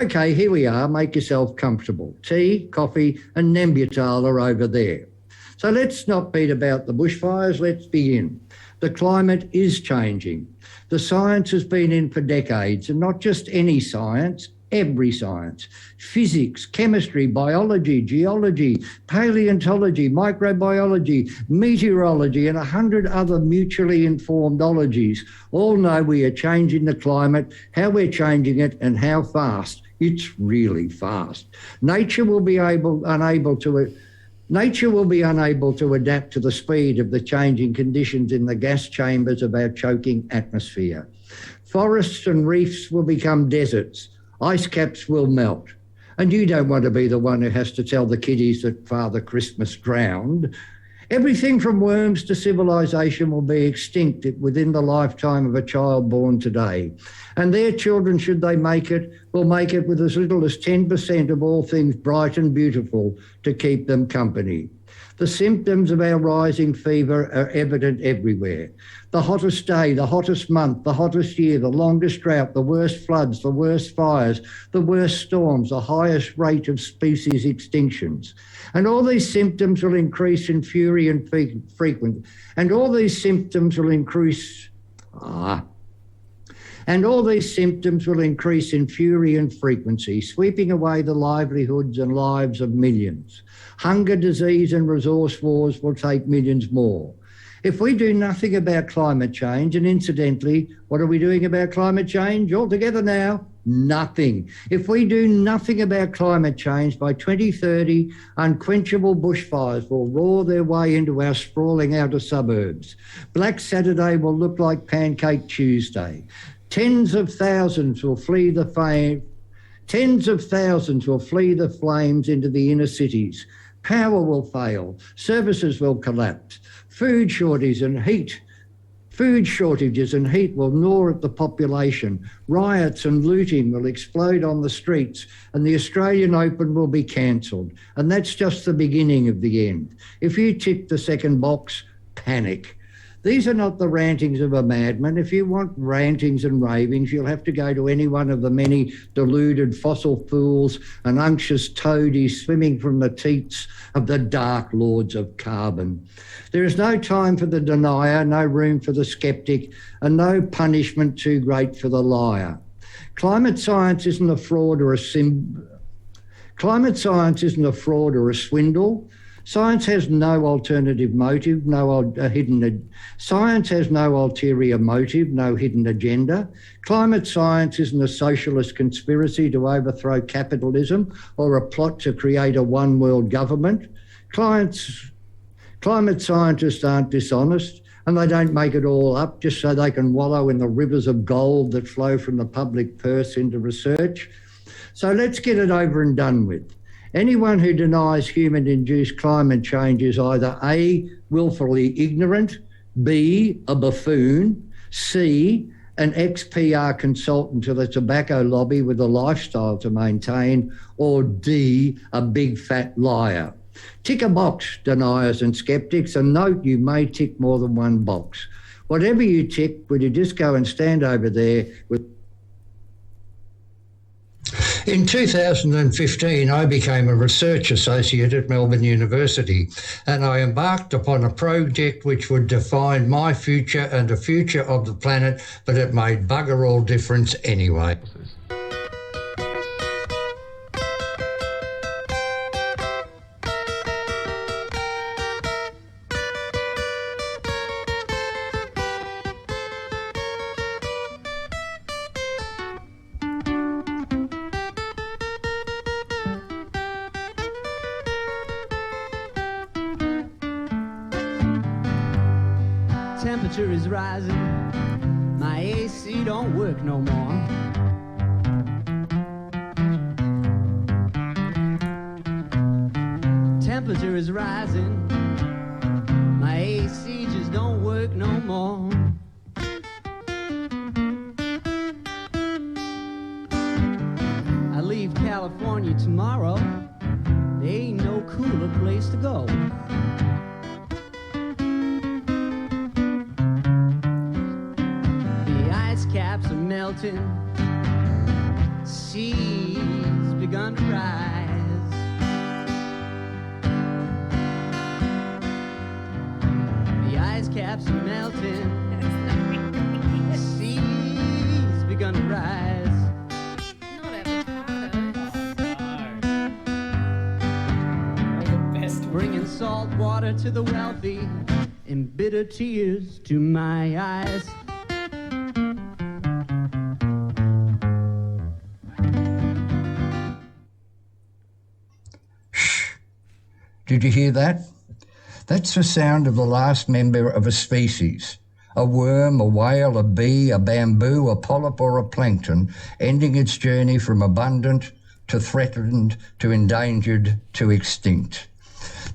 Okay, here we are. Make yourself comfortable. Tea, coffee and Nembutal are over there. So let's not beat about the bushfires. Let's begin. The climate is changing. The science has been in for decades, and not just any science, every science. Physics, chemistry, biology, geology, paleontology, microbiology, meteorology, and 100 other mutually informed ologies all know we are changing the climate, how we're changing it, and how fast. It's really fast. Nature will be unable to adapt to the speed of the changing conditions in the gas chambers of our choking atmosphere. Forests and reefs will become deserts. Ice caps will melt. And you don't want to be the one who has to tell the kiddies that Father Christmas drowned. Everything from worms to civilization will be extinct within the lifetime of a child born today. And their children, should they make it, will make it with as little as 10% of all things bright and beautiful to keep them company. The symptoms of our rising fever are evident everywhere. The hottest day, the hottest month, the hottest year, the longest drought, the worst floods, the worst fires, the worst storms, the highest rate of species extinctions. And all these symptoms will increase in fury and frequent. And all these symptoms will increase in fury and frequency, sweeping away the livelihoods and lives of millions. Hunger, disease and resource wars will take millions more. If we do nothing about climate change, and incidentally, what are we doing about climate change altogether now? Nothing. If we do nothing about climate change, by 2030, unquenchable bushfires will roar their way into our sprawling outer suburbs. Black Saturday will look like Pancake Tuesday. Tens of thousands will flee the Tens of thousands will flee the flames into the inner cities. Power will fail. Services will collapse. Food shortages and heat will gnaw at the population. Riots and looting will explode on the streets, and the Australian Open will be cancelled. And that's just the beginning of the end. If you tick the second box, panic. These are not the rantings of a madman. If you want rantings and ravings, you'll have to go to any one of the many deluded fossil fools and unctuous toadies swimming from the teats of the dark lords of carbon. There is no time for the denier, no room for the sceptic, and no punishment too great for the liar. Climate science isn't a fraud or a swindle. Science has no alternative motive, science has no ulterior motive, no hidden agenda. Climate science isn't a socialist conspiracy to overthrow capitalism or a plot to create a one world government. Climate scientists aren't dishonest, and they don't make it all up just so they can wallow in the rivers of gold that flow from the public purse into research. So let's get it over and done with. Anyone who denies human-induced climate change is either A, willfully ignorant, B, a buffoon, C, an ex-PR consultant to the tobacco lobby with a lifestyle to maintain, or D, a big fat liar. Tick a box, deniers and sceptics, and note you may tick more than one box. Whatever you tick, would you just go and stand over there with... In 2015, I became a research associate at Melbourne University, and I embarked upon a project which would define my future and the future of the planet, but it made bugger all difference anyway. Temperature is rising, my AC don't work no more. Temperature is rising, my AC just don't work no more. I leave California tomorrow, there ain't no cooler place to go. Caps are melting, seas begun to rise. The ice caps are melting, seas begun to rise. Bringing salt water to the wealthy and bitter tears to my eyes. Did you hear that? That's the sound of the last member of a species. A worm, a whale, a bee, a bamboo, a polyp or a plankton, ending its journey from abundant to threatened to endangered to extinct.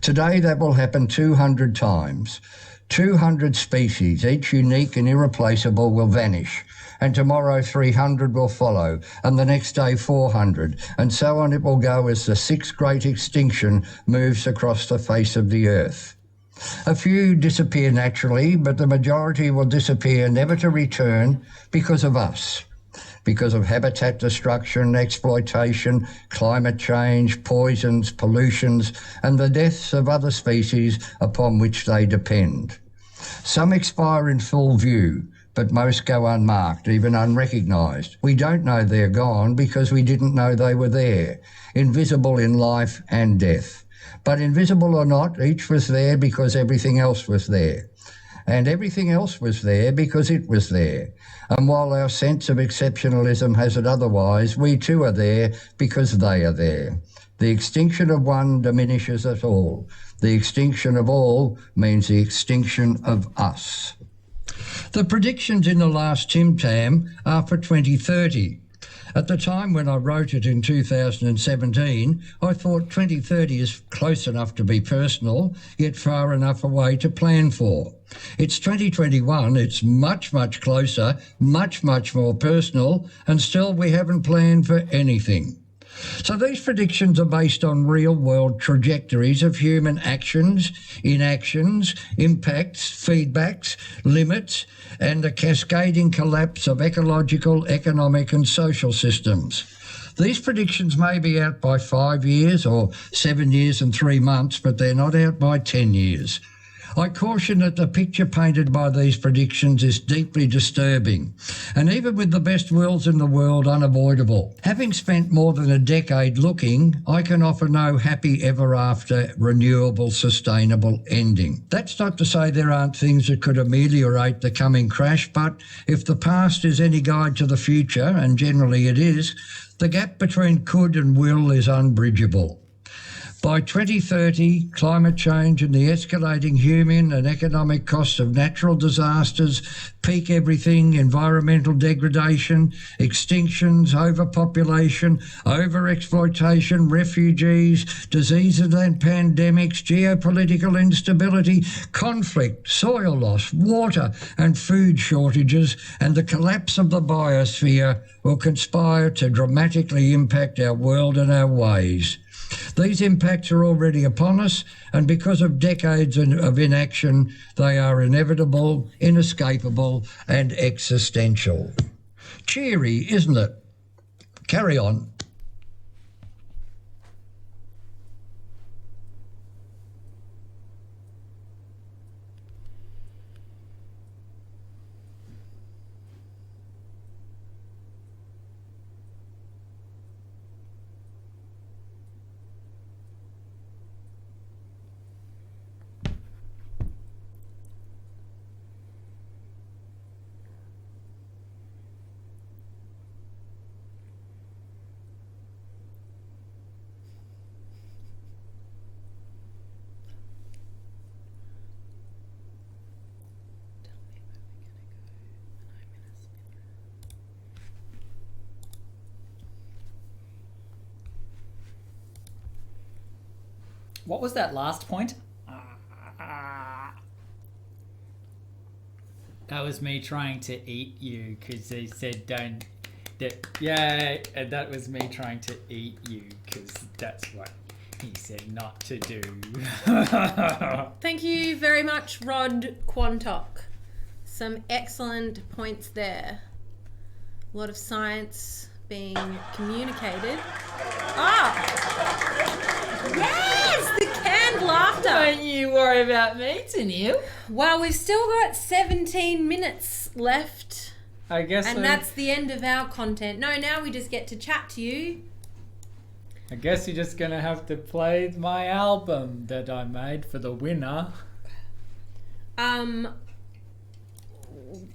Today that will happen 200 times. 200 species, each unique and irreplaceable, will vanish. And tomorrow 300 will follow, and the next day 400, and so on it will go as the sixth great extinction moves across the face of the earth. A few disappear naturally, but the majority will disappear never to return because of us, because of habitat destruction, exploitation, climate change, poisons, pollutions, and the deaths of other species upon which they depend. Some expire in full view, but most go unmarked, even unrecognised. We don't know they're gone because we didn't know they were there, invisible in life and death. But invisible or not, each was there because everything else was there. And everything else was there because it was there. And while our sense of exceptionalism has it otherwise, we too are there because they are there. The extinction of one diminishes us all. The extinction of all means the extinction of us. The predictions in the last Tim Tam are for 2030. At the time when I wrote it in 2017, I thought 2030 is close enough to be personal, yet far enough away to plan for. It's 2021, it's much, much closer, much, much more personal, and still we haven't planned for anything. So these predictions are based on real-world trajectories of human actions, inactions, impacts, feedbacks, limits, and a cascading collapse of ecological, economic and social systems. These predictions may be out by 5 years or 7 years and 3 months, but they're not out by 10 years. I caution that the picture painted by these predictions is deeply disturbing, and even with the best wills in the world, unavoidable. Having spent more than a decade looking, I can offer no happy ever after, renewable, sustainable ending. That's not to say there aren't things that could ameliorate the coming crash, but if the past is any guide to the future, and generally it is, the gap between could and will is unbridgeable. By 2030, climate change and the escalating human and economic costs of natural disasters, peak everything, environmental degradation, extinctions, overpopulation, overexploitation, refugees, diseases and pandemics, geopolitical instability, conflict, soil loss, water and food shortages, and the collapse of the biosphere will conspire to dramatically impact our world and our ways. These impacts are already upon us, and because of decades of inaction, they are inevitable, inescapable, and existential. Cheery, isn't it? Carry on. What was that last point? That was me trying to eat you because they said don't. Yeah, and that was me trying to eat you because that's what he said not to do. Thank you very much, Rod Quantock. Some excellent points there. A lot of science being communicated. Yes, the canned laughter. Don't you worry about me, Tennille. Well, we've still got 17 minutes left. I guess. And that's the end of our content. No, now we just get to chat to you. I guess you're just gonna have to play my album that I made for the winner.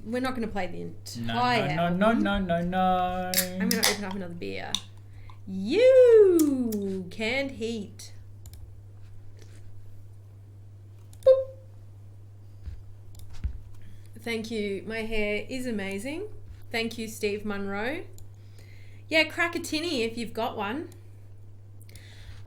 We're not going to play the entire. No. I'm going to open up another beer. You canned heat. Boop. Thank you. My hair is amazing. Thank you, Steve Munro. Yeah, crack a tinny if you've got one.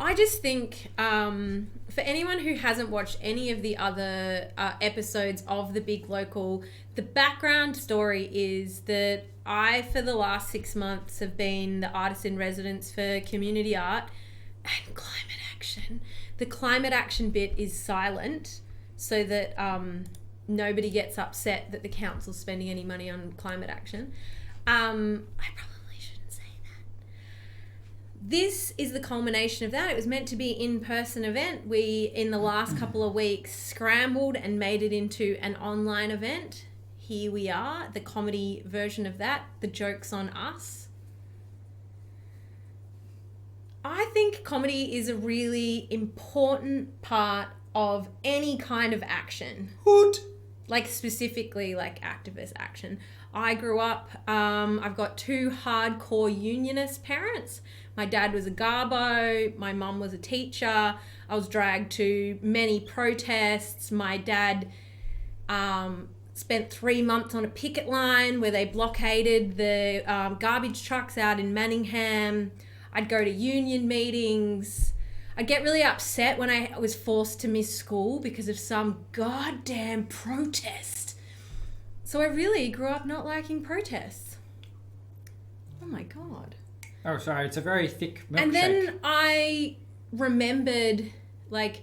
I just think for anyone who hasn't watched any of the other episodes of The Big Local, the background story is that I, for the last 6 months, have been the artist in residence for community art and climate action. The climate action bit is silent so that nobody gets upset that the council's spending any money on climate action. I probably shouldn't say that. This is the culmination of that. It was meant to be an in-person event. We, in the last couple of weeks, scrambled and made it into an online event. Here we are, the comedy version of that. The joke's on us. I think comedy is a really important part of any kind of action. Hoot! Like specifically like activist action. I grew up, I've got two hardcore unionist parents. My dad was a garbo, my mum was a teacher. I was dragged to many protests. My dad spent 3 months on a picket line where they blockaded the garbage trucks out in Manningham. I'd go to union meetings. I'd get really upset when I was forced to miss school because of some goddamn protest. So I really grew up not liking protests. Oh my God. Oh, sorry, it's a very thick milkshake. And then I remembered, like,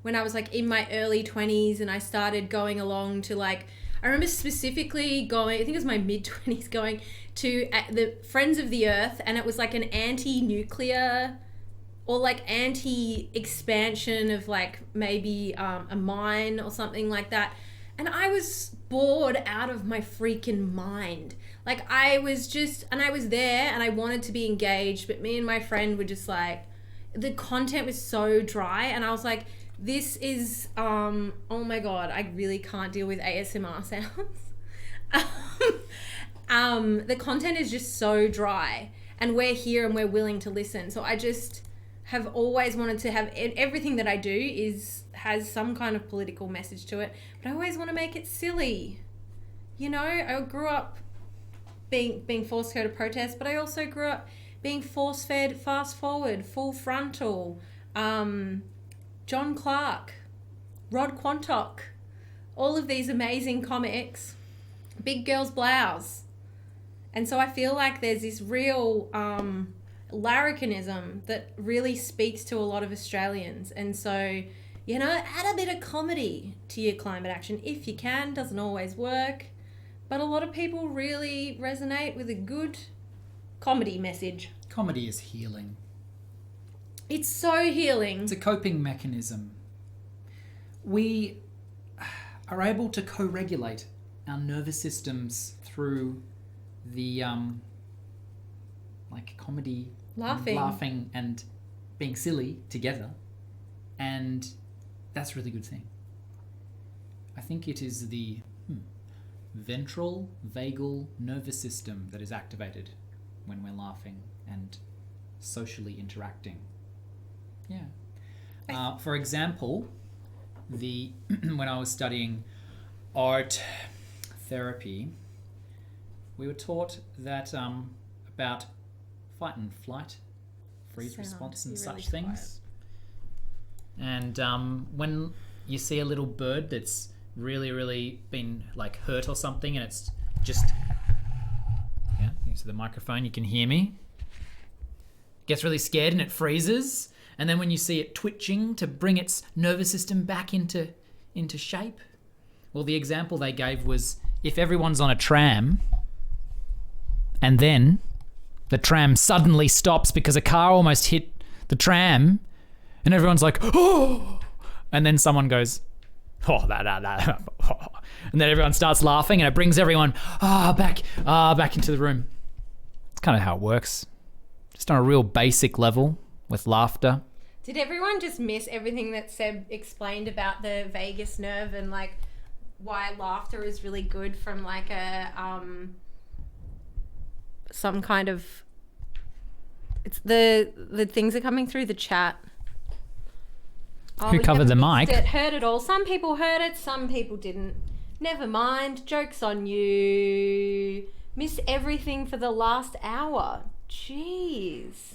when I was, like, in my early 20s and I started going along to, like, I remember specifically going, I think it was my mid-20s, going to the Friends of the Earth, and it was, like, an anti-nuclear or, like, anti-expansion of, like, maybe a mine or something like that. And I was bored out of my freaking mind. Like, I was just, and I was there and I wanted to be engaged, but me and my friend were just like, the content was so dry, and I was like, this is, oh my God, I really can't deal with ASMR sounds. The content is just so dry, and we're here and we're willing to listen. So I just have always wanted to have, everything that I do has some kind of political message to it, but I always want to make it silly. You know, I grew up being forced to go to protest, but I also grew up being force-fed Fast Forward, Full Frontal, John Clark, Rod Quantock, all of these amazing comics, Big Girl's Blouse. And so I feel like there's this real larrikinism that really speaks to a lot of Australians. And so, you know, add a bit of comedy to your climate action if you can. Doesn't always work, but a lot of people really resonate with a good comedy message. Comedy is healing. It's so healing. It's a coping mechanism. We are able to co-regulate our nervous systems through the like comedy, laughing and being silly together, and that's a really good thing. I think it is the ventral vagal nervous system that is activated when we're laughing and socially interacting. Yeah. For example, when I was studying art therapy, we were taught that about fight and flight, freeze response and such things. And when you see a little bird that's really been like hurt or something, and it's just into the microphone, you can hear me. It gets really scared and it freezes, and then when you see it twitching to bring its nervous system back into shape, well, the example they gave was if everyone's on a tram and then the tram suddenly stops because a car almost hit the tram, and everyone's like, oh, and then someone goes, oh, that, and then everyone starts laughing, and it brings everyone back into the room. It's kind of how it works, just on a real basic level with laughter. Did everyone just miss everything that Seb explained about the vagus nerve and like why laughter is really good from like a some kind of, it's the things are coming through the chat. Who covered the mic? Heard it all. Some people heard it, some people didn't. Never mind. Joke's on you. Miss everything for the last hour. Jeez.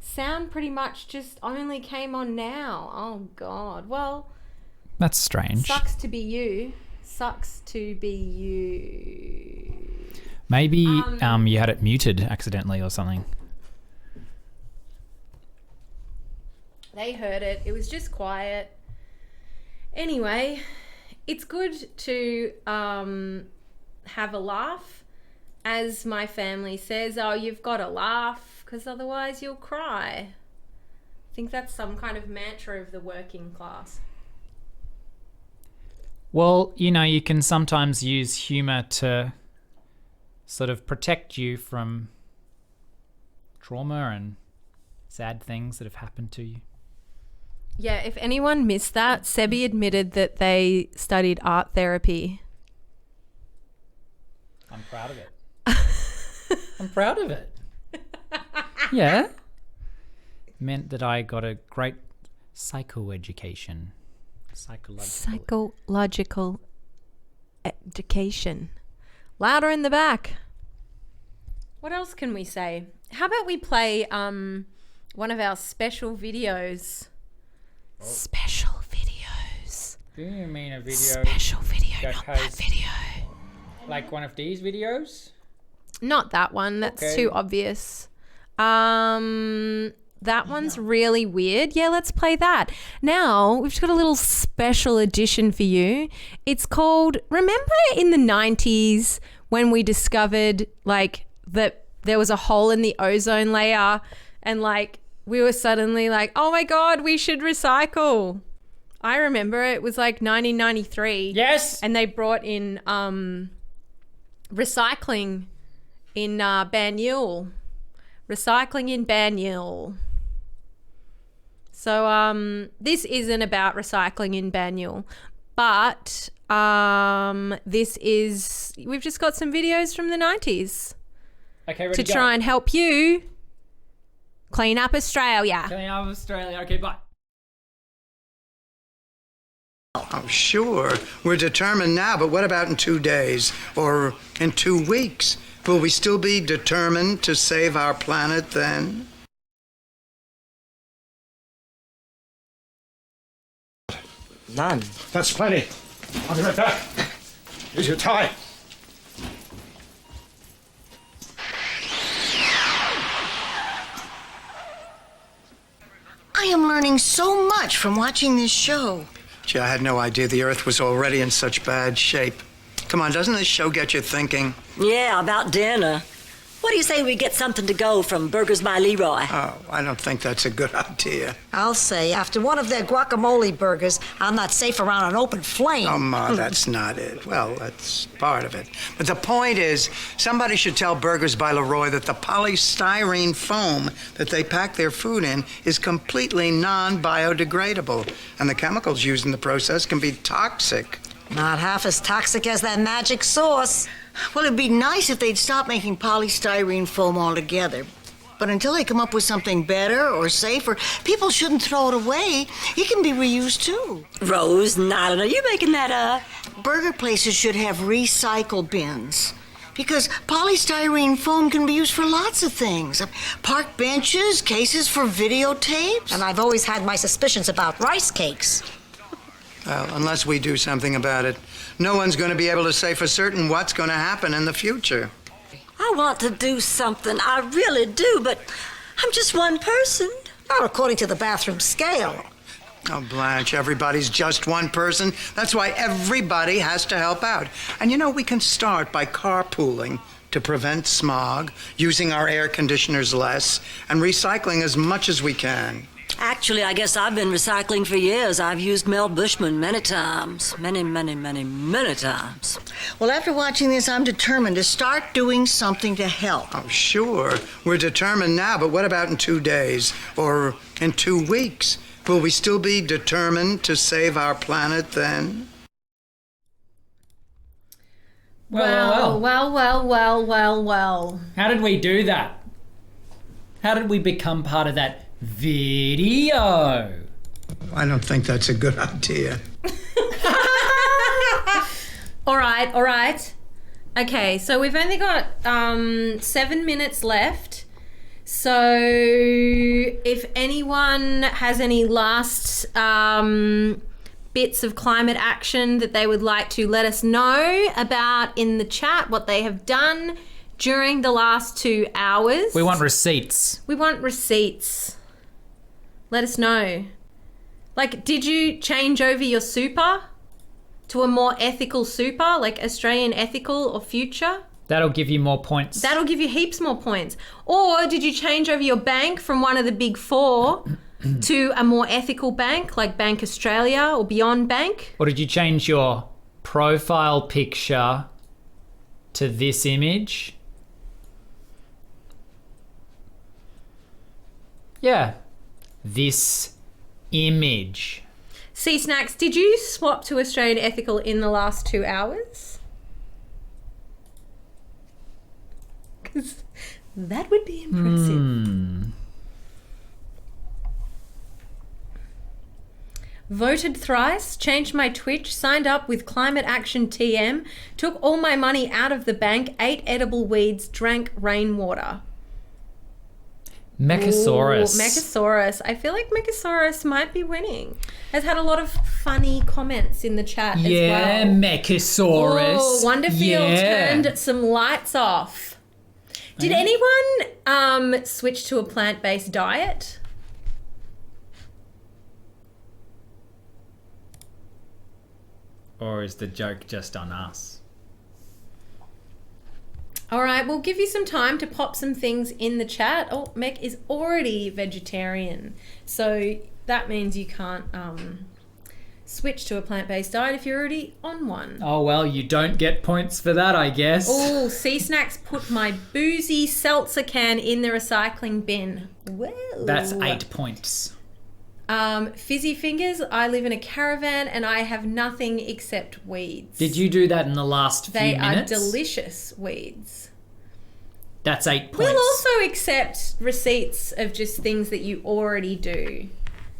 Sound pretty much just only came on now. Oh, God. Well, that's strange. Sucks to be you. Sucks to be you. Maybe you had it muted accidentally or something. They heard it. It was just quiet. Anyway, it's good to have a laugh. As my family says, oh, you've got to laugh because otherwise you'll cry. I think that's some kind of mantra of the working class. Well, you know, you can sometimes use humour to sort of protect you from trauma and sad things that have happened to you. Yeah, if anyone missed that, Sebi admitted that they studied art therapy. I'm proud of it. I'm proud of it. Yeah. Meant that I got a great psychoeducation Psychological education. Louder in the back. What else can we say? How about we play one of our special videos? Special videos. Do you mean a video? Special video, not that video. Like one of these videos? Not that one. That's Okay. too obvious. That one's really weird. Yeah, let's play that. Now, we've just got a little special edition for you. It's called, remember in the 90s when we discovered like that there was a hole in the ozone layer and like we were suddenly like, oh my God, we should recycle. I remember it was like 1993. Yes. And they brought in recycling in Banyule. Recycling in Banyule. So this isn't about recycling in Banyule, but this is, we've just got some videos from the 90s Okay, ready to try and help you clean up Australia. Clean up Australia. Okay, bye. Oh, sure. We're determined now, but what about in 2 days or in 2 weeks? Will we still be determined to save our planet then? None. That's plenty. I'll be right back. Here's your tie. I am learning so much from watching this show. Gee, I had no idea the Earth was already in such bad shape. Come on, doesn't this show get you thinking? Yeah, about dinner. What do you say we get something to go from Burgers by Leroy? Oh, I don't think that's a good idea. I'll say, after one of their guacamole burgers, I'm not safe around an open flame. Oh, Ma, that's not it. Well, that's part of it. But the point is, somebody should tell Burgers by Leroy that the polystyrene foam that they pack their food in is completely non-biodegradable, and the chemicals used in the process can be toxic. Not half as toxic as that magic sauce. Well, it'd be nice if they'd stop making polystyrene foam altogether. But until they come up with something better or safer, people shouldn't throw it away. It can be reused too. Rose, I don't know. You making that up? Burger places should have recycle bins. Because polystyrene foam can be used for lots of things. Park benches, cases for videotapes. And I've always had my suspicions about rice cakes. Well, unless we do something about it, no one's going to be able to say for certain what's going to happen in the future. I want to do something. I really do, but I'm just one person. Not according to the bathroom scale. Oh, Blanche, everybody's just one person. That's why everybody has to help out. And you know, we can start by carpooling to prevent smog, using our air conditioners less, and recycling as much as we can. Actually, I guess I've been recycling for years. I've used Mel Bushman many times. Many times. Well, after watching this, I'm determined to start doing something to help. Oh, sure. We're determined now, but what about in 2 days or in 2 weeks? Will we still be determined to save our planet then? Well. How did we do that? How did we become part of that video? I don't think that's a good idea. All right. Okay, so we've only got 7 minutes left. So if anyone has any last bits of climate action that they would like to let us know about in the chat, what they have done during the last 2 hours. We want receipts. Let us know. Like, did you change over your super to a more ethical super, like Australian ethical or future? That'll give you more points. That'll give you heaps more points. Or did you change over your bank from one of the big four to a more ethical bank, like Bank Australia or Beyond Bank? Or did you change your profile picture to this image? Yeah. This image. Sea Snacks, did you swap to Australian ethical in the last 2 hours? Because that would be impressive. Voted thrice, changed my Twitch, signed up with Climate Action TM, took all my money out of the bank, ate edible weeds, drank rainwater. Mechasaurus. Ooh, Mechasaurus. I feel like Mechasaurus might be winning. Has had a lot of funny comments in the chat as well. Yeah, Mechasaurus. Oh, Wonderfield turned some lights off. Did anyone switch to a plant-based diet? Or is the joke just on us? All right, we'll give you some time to pop some things in the chat. Oh, Mech is already vegetarian. So that means you can't switch to a plant-based diet if you're already on one. Oh, well, you don't get points for that, I guess. Oh, Sea Snacks put my boozy seltzer can in the recycling bin. Whoa. That's 8 points. Fizzy Fingers, I live in a caravan and I have nothing except weeds. Did you do that in the last few They minutes? are delicious weeds. That's 8 points. We'll also accept receipts of just things that you already do.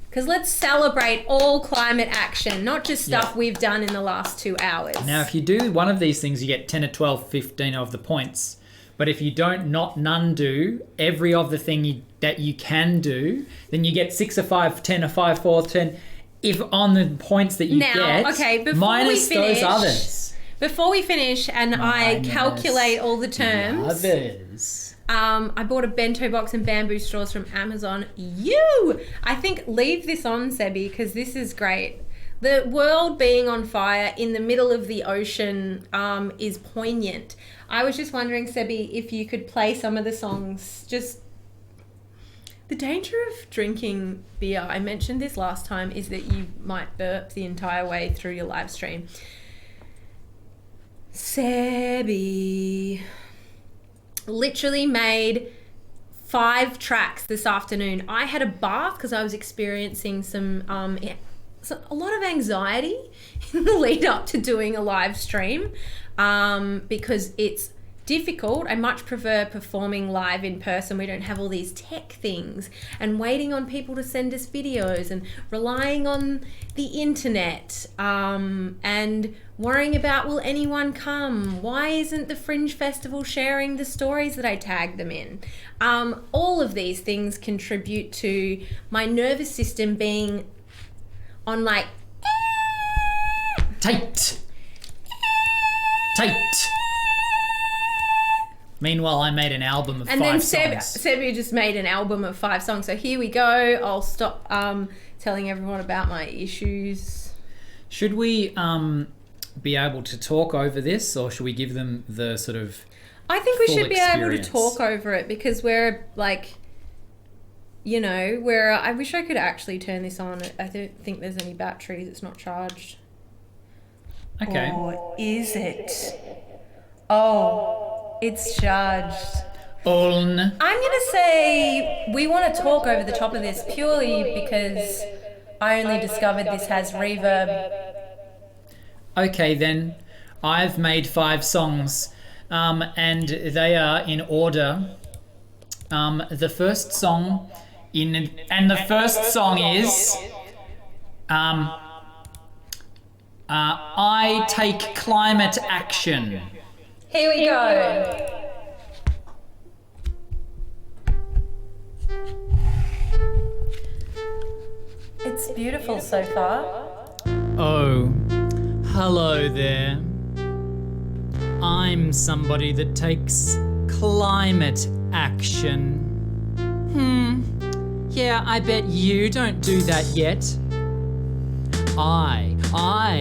Because let's celebrate all climate action, not just stuff we've done in the last 2 hours. Now, if you do one of these things, you get 10 or 12, 15 of the points. But if you don't, none do every of the thing that you can do, then you get 6 or 5, 10 or 5, 4, 10. If on the points that you get, okay, minus those others. Before we finish and I calculate all the terms. Others. I bought a bento box and bamboo straws from Amazon. I think leave this on, Sebi, because this is great. The world being on fire in the middle of the ocean is poignant. I was just wondering, Sebi, if you could play some of the songs. Just the danger of drinking beer, I mentioned this last time, is that you might burp the entire way through your live stream. Sebi literally made 5 tracks this afternoon. I had a bath because I was experiencing a lot of anxiety in the lead up to doing a live stream because it's difficult. I much prefer performing live in person. We don't have all these tech things and waiting on people to send us videos and relying on the internet and worrying about, will anyone come? Why isn't the Fringe Festival sharing the stories that I tagged them in? All of these things contribute to my nervous system being on like tight. Meanwhile, I made an album of 5 songs. And then Sebi just made an album of 5 songs. So here we go. I'll stop telling everyone about my issues. Should we be able to talk over this, or should we give them the sort of I think we should be able to experience? talk over it because we're like, I wish I could actually turn this on. I don't think there's any batteries. It's not charged. Okay. Or is it? Oh, it's charged. On. I'm going to say we want to talk over the top of this purely because I only discovered this has reverb. Okay, then. I've made 5 songs, and they are in order. The first song is I Take Climate Action. Here we go. It's beautiful so far. Oh, hello there. I'm somebody that takes climate action. Yeah, I bet you don't do that yet. I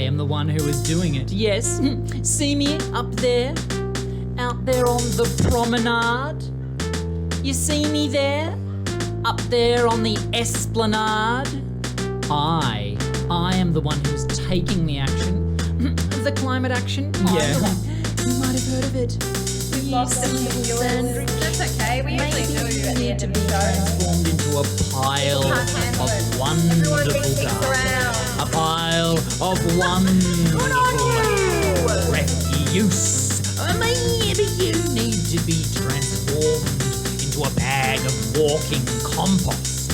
am the one who is doing it. Yes, see me up there? Out there on the promenade? You see me there? Up there on the esplanade? I am the one who's taking the action. The climate action? Yeah. You might have heard of it. Lost it in yours. That's okay. We usually do at the end of the show. Transformed into a pile of wonderful dust. A pile of wonderful refuse. Maybe you need to be transformed into a bag of walking compost.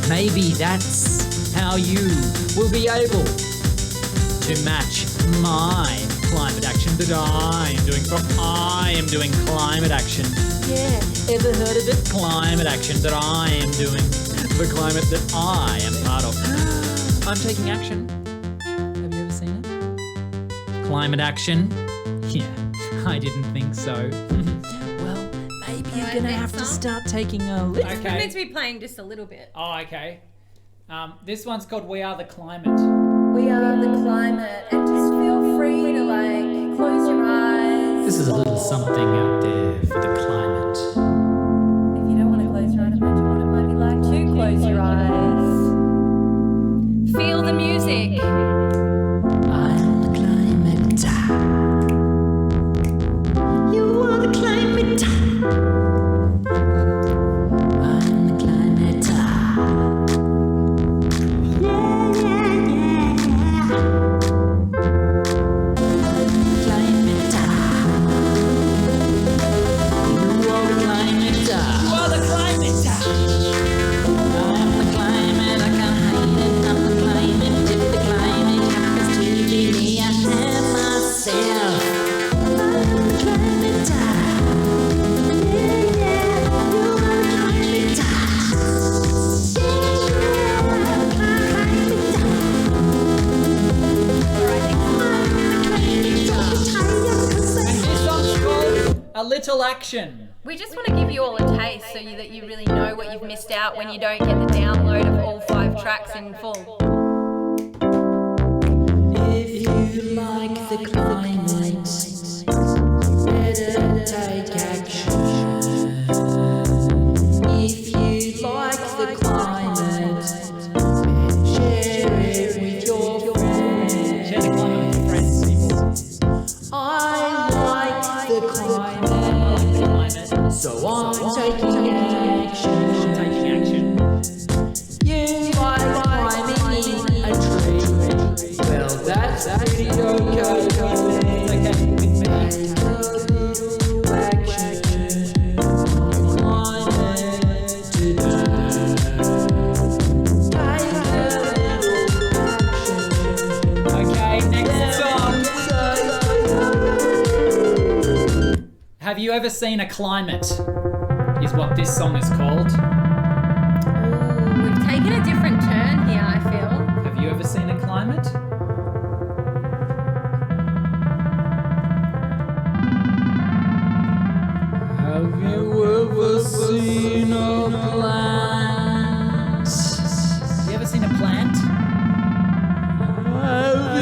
Maybe that's how you will be able to match my climate action that I am doing. For I am doing climate action. Yeah, ever heard of it? Climate action that I am doing. The climate that I am part of. I'm taking action. Have you ever seen it? Climate action? Yeah, I didn't think so. Well, maybe you're gonna have to start taking a little. It's meant to be playing just a little bit. Oh, okay. This one's called We Are the Climate. We are the climate, and just feel free to like close your eyes. This is a little something out there for the climate. If you don't want to close your eyes, imagine what it might be like to close your eyes. Feel the music. I'm the climate. You are the climate. I'm the climate. A little action. We just want to give you all a taste so that you really know what you've missed out when you don't get the download of all 5 tracks in full. If you like the climate, better take action. If you like the climate, share it with your friends. Share the climate with your friends, people. I like the climate. So I'm taking action. You like climbing in a tree. Well, that's pretty okay with me. Take a little action. Climb it today. Take a little action. Okay, next song. Have you ever seen a climate? Is what this song is called. Ooh, we've taken a different turn here, I feel. Have you ever seen a climate? Have you ever seen a plant? Have you ever seen a plant? Have you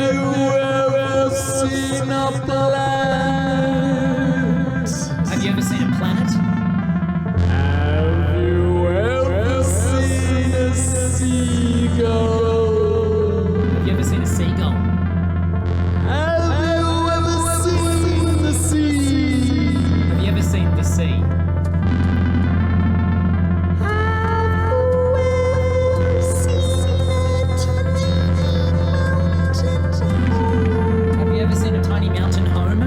ever seen a plant? Have you ever seen a planet? Have you ever seen a seagull? Have you ever seen a seagull? Have you ever seen the sea? Have you ever seen the sea? Have you ever seen a tiny mountain home?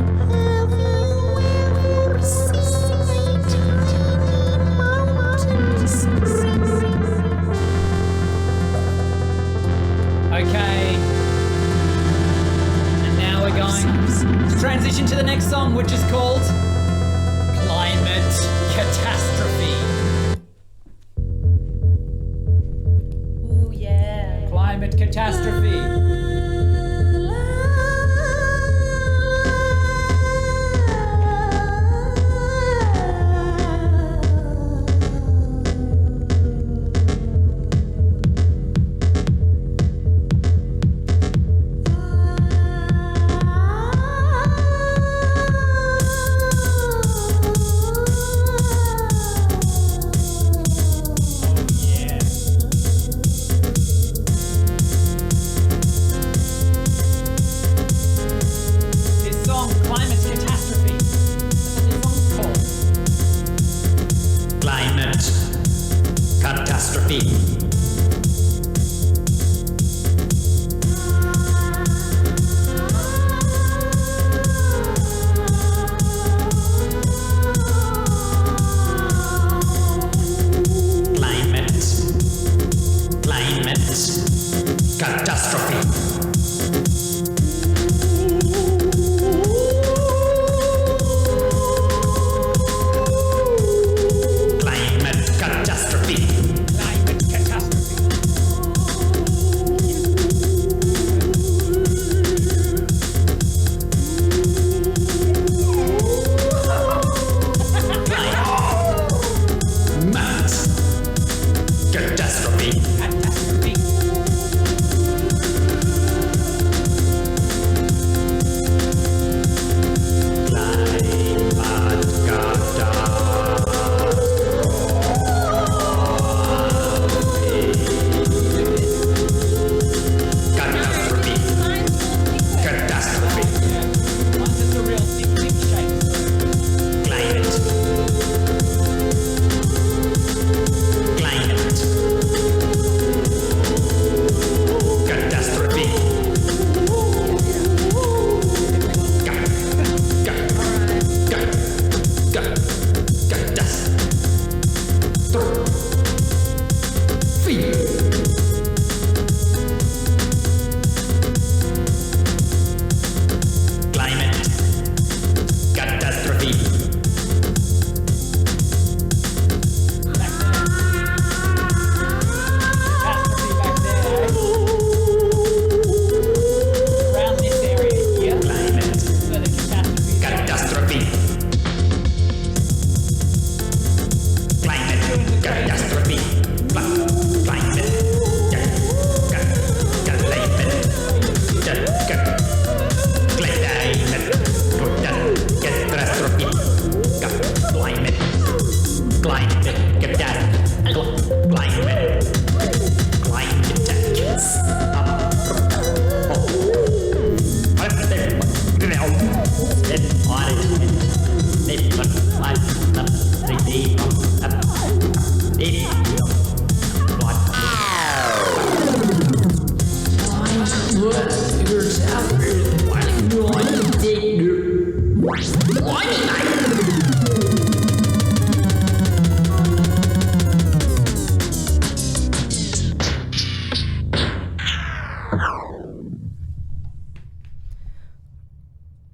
Okay. And now we're going to transition to the next song, which is called Climate Catastrophe. Ooh, yeah. Climate Catastrophe.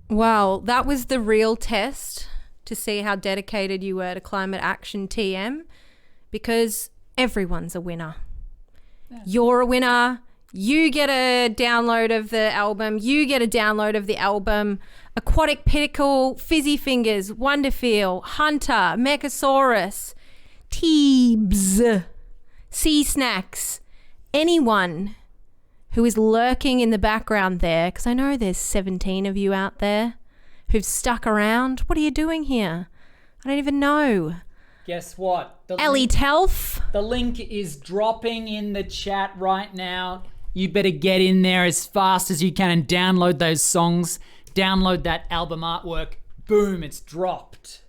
Wow, that was the real test to see how dedicated you were to climate action, TM, because everyone's a winner. Yeah. You're a winner. You get a download of the album. You get a download of the album. Aquatic Pinnacle, Fizzy Fingers, Wonderfeel, Hunter, Mechasaurus, Teebs, Sea Snacks, anyone who is lurking in the background there, because I know there's 17 of you out there who've stuck around. What are you doing here? I don't even know. Guess what? Ellie Telf. The link is dropping in the chat right now. You better get in there as fast as you can and download those songs. Download that album artwork. Boom, it's dropped.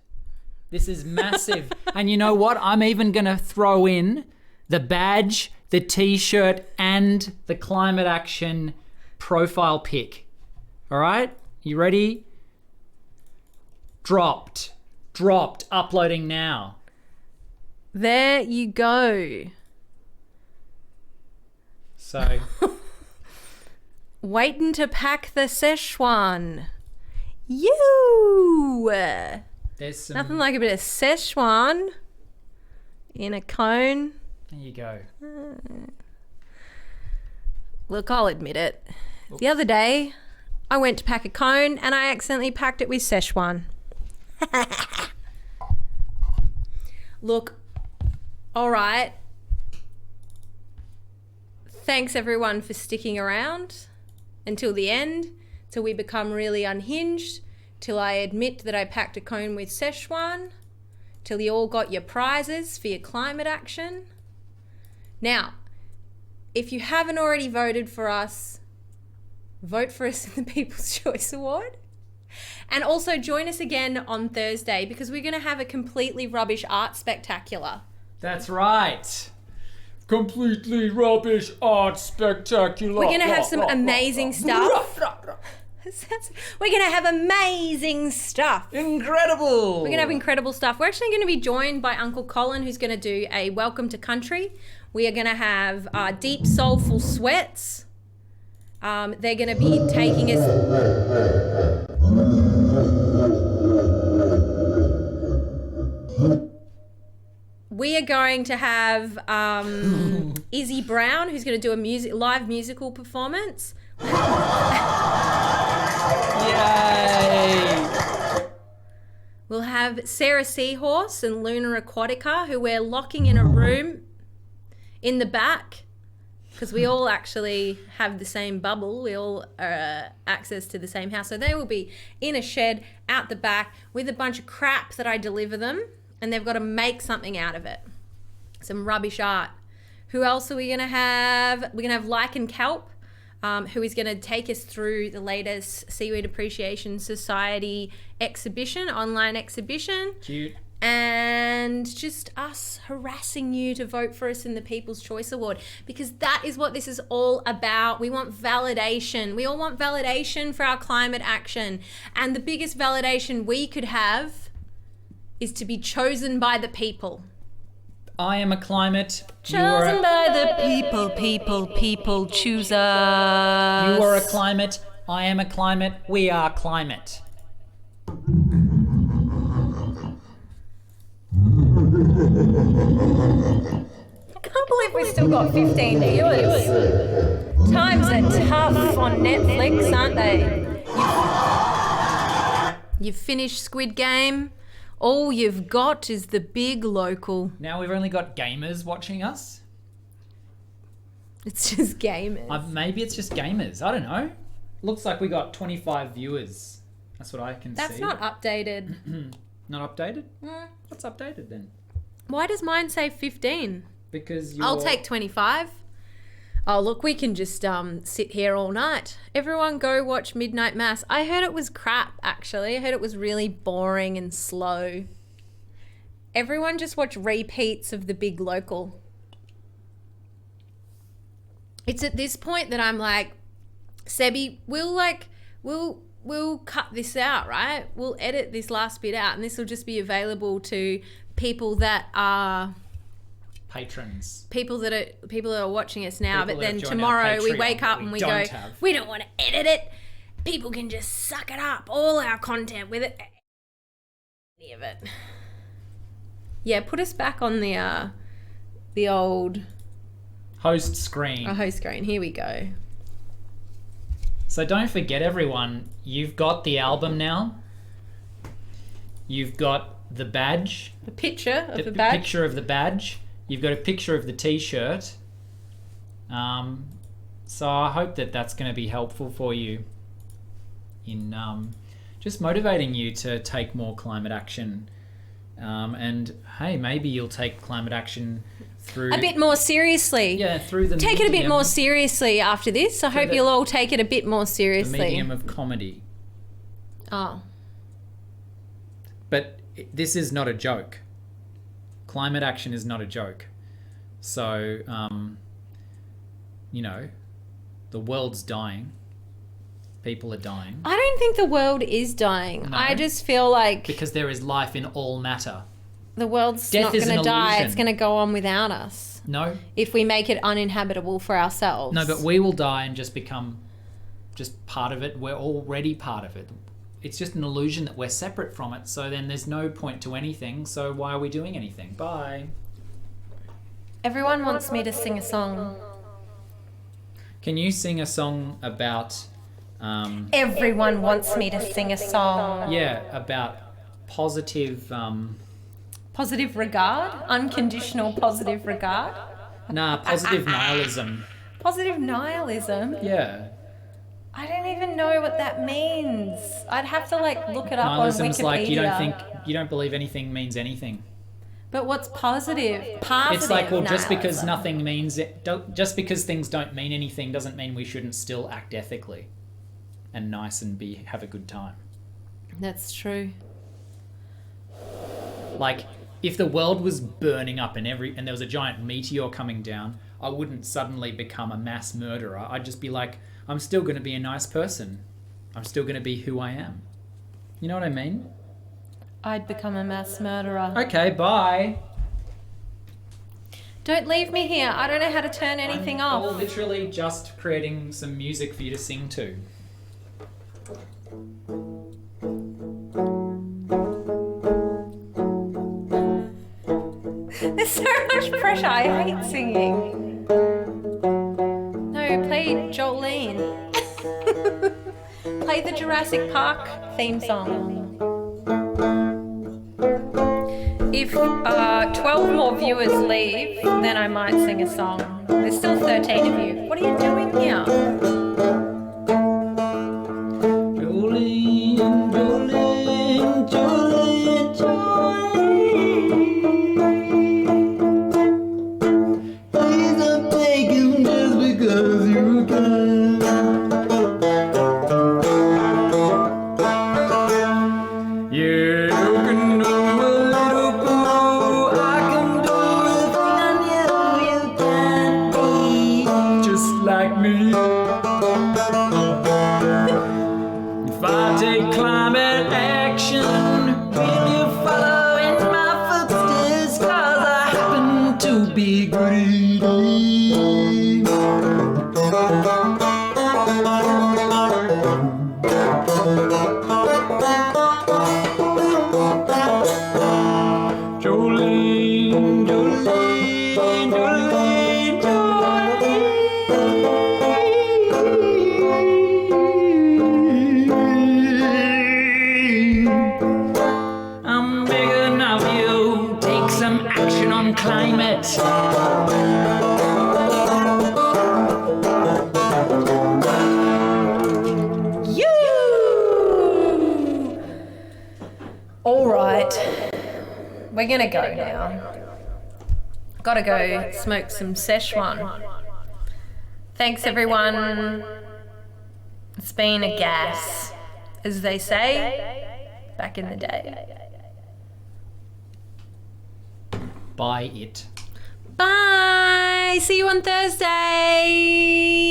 This is massive. And you know what? I'm even going to throw in the badge, the t-shirt, and the climate action profile pic. All right? You ready? Dropped. Uploading now. There you go. So. Waiting to pack the Szechuan. You. There's some... Nothing like a bit of Szechuan in a cone. There you go. Look, I'll admit it. The other day, I went to pack a cone and I accidentally packed it with Szechuan. Look, all right. Thanks everyone for sticking around until the end, till we become really unhinged, till I admit that I packed a cone with Szechuan, till you all got your prizes for your climate action. Now, if you haven't already voted for us, vote for us in the People's Choice Award. And also join us again on Thursday because we're going to have a completely rubbish art spectacular. That's right. Completely rubbish art spectacular. We're going to have some amazing stuff. We're going to have amazing stuff. Incredible. We're going to have incredible stuff. We're actually going to be joined by Uncle Colin, who's going to do a Welcome to Country We are going to have deep, soulful sweats. They're going to be taking us... We are going to have Izzy Brown, who's going to do a live musical performance. Yay! We'll have Sarah Seahorse and Luna Aquatica, who we're locking in a room in the back, because we all actually have the same bubble. We all access to the same house. So they will be in a shed out the back with a bunch of crap that I deliver them, and they've got to make something out of it. Some rubbish art. Who else are we going to have? We're going to have Lichen Kelp, who is going to take us through the latest Seaweed Appreciation Society exhibition, online exhibition. Cute. And just us harassing you to vote for us in the People's Choice Award, because that is what this is all about. We want validation. We all want validation for our climate action. And the biggest validation we could have is to be chosen by the people. I am a climate. Chosen by the people choose us. You are a climate. I am a climate. We are climate. I can't believe we've still got 15 viewers. Times are tough on Netflix, aren't they? You've finished Squid Game. All you've got is the big local. Now we've only got gamers watching us. It's just gamers. Maybe it's just gamers. I don't know. Looks like we got 25 viewers. That's what I can see. That's not updated. Not updated? What's updated then? Why does mine say 15? Because you're... I'll take 25. Oh, look, we can just sit here all night. Everyone go watch Midnight Mass. I heard it was crap, actually. I heard it was really boring and slow. Everyone just watch repeats of The Big Local. It's at this point that I'm like, Sebi, we'll cut this out, right? We'll edit this last bit out, and this will just be available to people that are... patrons. People that are watching us now, People but that then have joined tomorrow our we Patreon wake up that and we we go, don't have. we don't want to edit it. People can just suck it up, all our content with it. Any of it. Yeah, put us back on the old host screen. Host screen. Here we go. So don't forget, everyone, you've got the album now. You've got the badge. The picture of the badge. Picture of the badge. You've got a picture of the t-shirt. So I hope that that's going to be helpful for you in just motivating you to take more climate action. And hey, maybe you'll take climate action through... a bit more seriously. Yeah, through the Take it a bit more seriously after this. I hope you'll all take it a bit more the seriously. medium of comedy. Oh. But this is not a joke. Climate action is not a joke. So, you know, the world's dying. People are dying. I don't think the world is dying. No. I just feel like Because there is life in all matter. the world's Death not is going an to die. illusion. It's going to go on without us. No. If we make it uninhabitable for ourselves. No, but we will die and just become just part of it. We're already part of it. It's just an illusion that we're separate from it. So then there's no point to anything. So why are we doing anything? Bye. Everyone wants me to sing a song. Can you sing a song about... Everyone wants me to sing a song. Yeah, about positive... Positive regard? Unconditional positive regard? Nah, positive nihilism. Positive nihilism? Yeah. I don't even know what that means. I'd have to look it up on Wikipedia. Nihilism's like you don't believe anything means anything. But what's positive? Positive. It's like, well, just because nihilism. nothing means it, just because things don't mean anything doesn't mean we shouldn't still act ethically and nice and have a good time. That's true. Like, if the world was burning up and there was a giant meteor coming down, I wouldn't suddenly become a mass murderer. I'd just be like, I'm still going to be a nice person. I'm still going to be who I am. You know what I mean? I'd become a mass murderer. Okay, bye. Don't leave me here. I don't know how to turn anything I'm off. literally just creating some music for you to sing to. There's so much pressure. I hate singing. No, play Jolene. Play the Jurassic Park theme song. If 12 more viewers leave, then I might sing a song. There's still 13 of you. What are you doing here? Jolene, Jolene, Jolene, Jolene. Please don't take him just because you can. You can do a little boo, I can do everything I know you can be just like me. If I take climate action, will you follow in my footsteps? 'Cause I happen to be greedy. Jolene, Jolene, Jolene, Jolene. I'm begging of you, take some action on climate. All right. We're going to go now. Gotta go smoke some Szechuan. Thanks, everyone. It's been a gas, as they say back in the day. Buy it. Bye. See you on Thursday.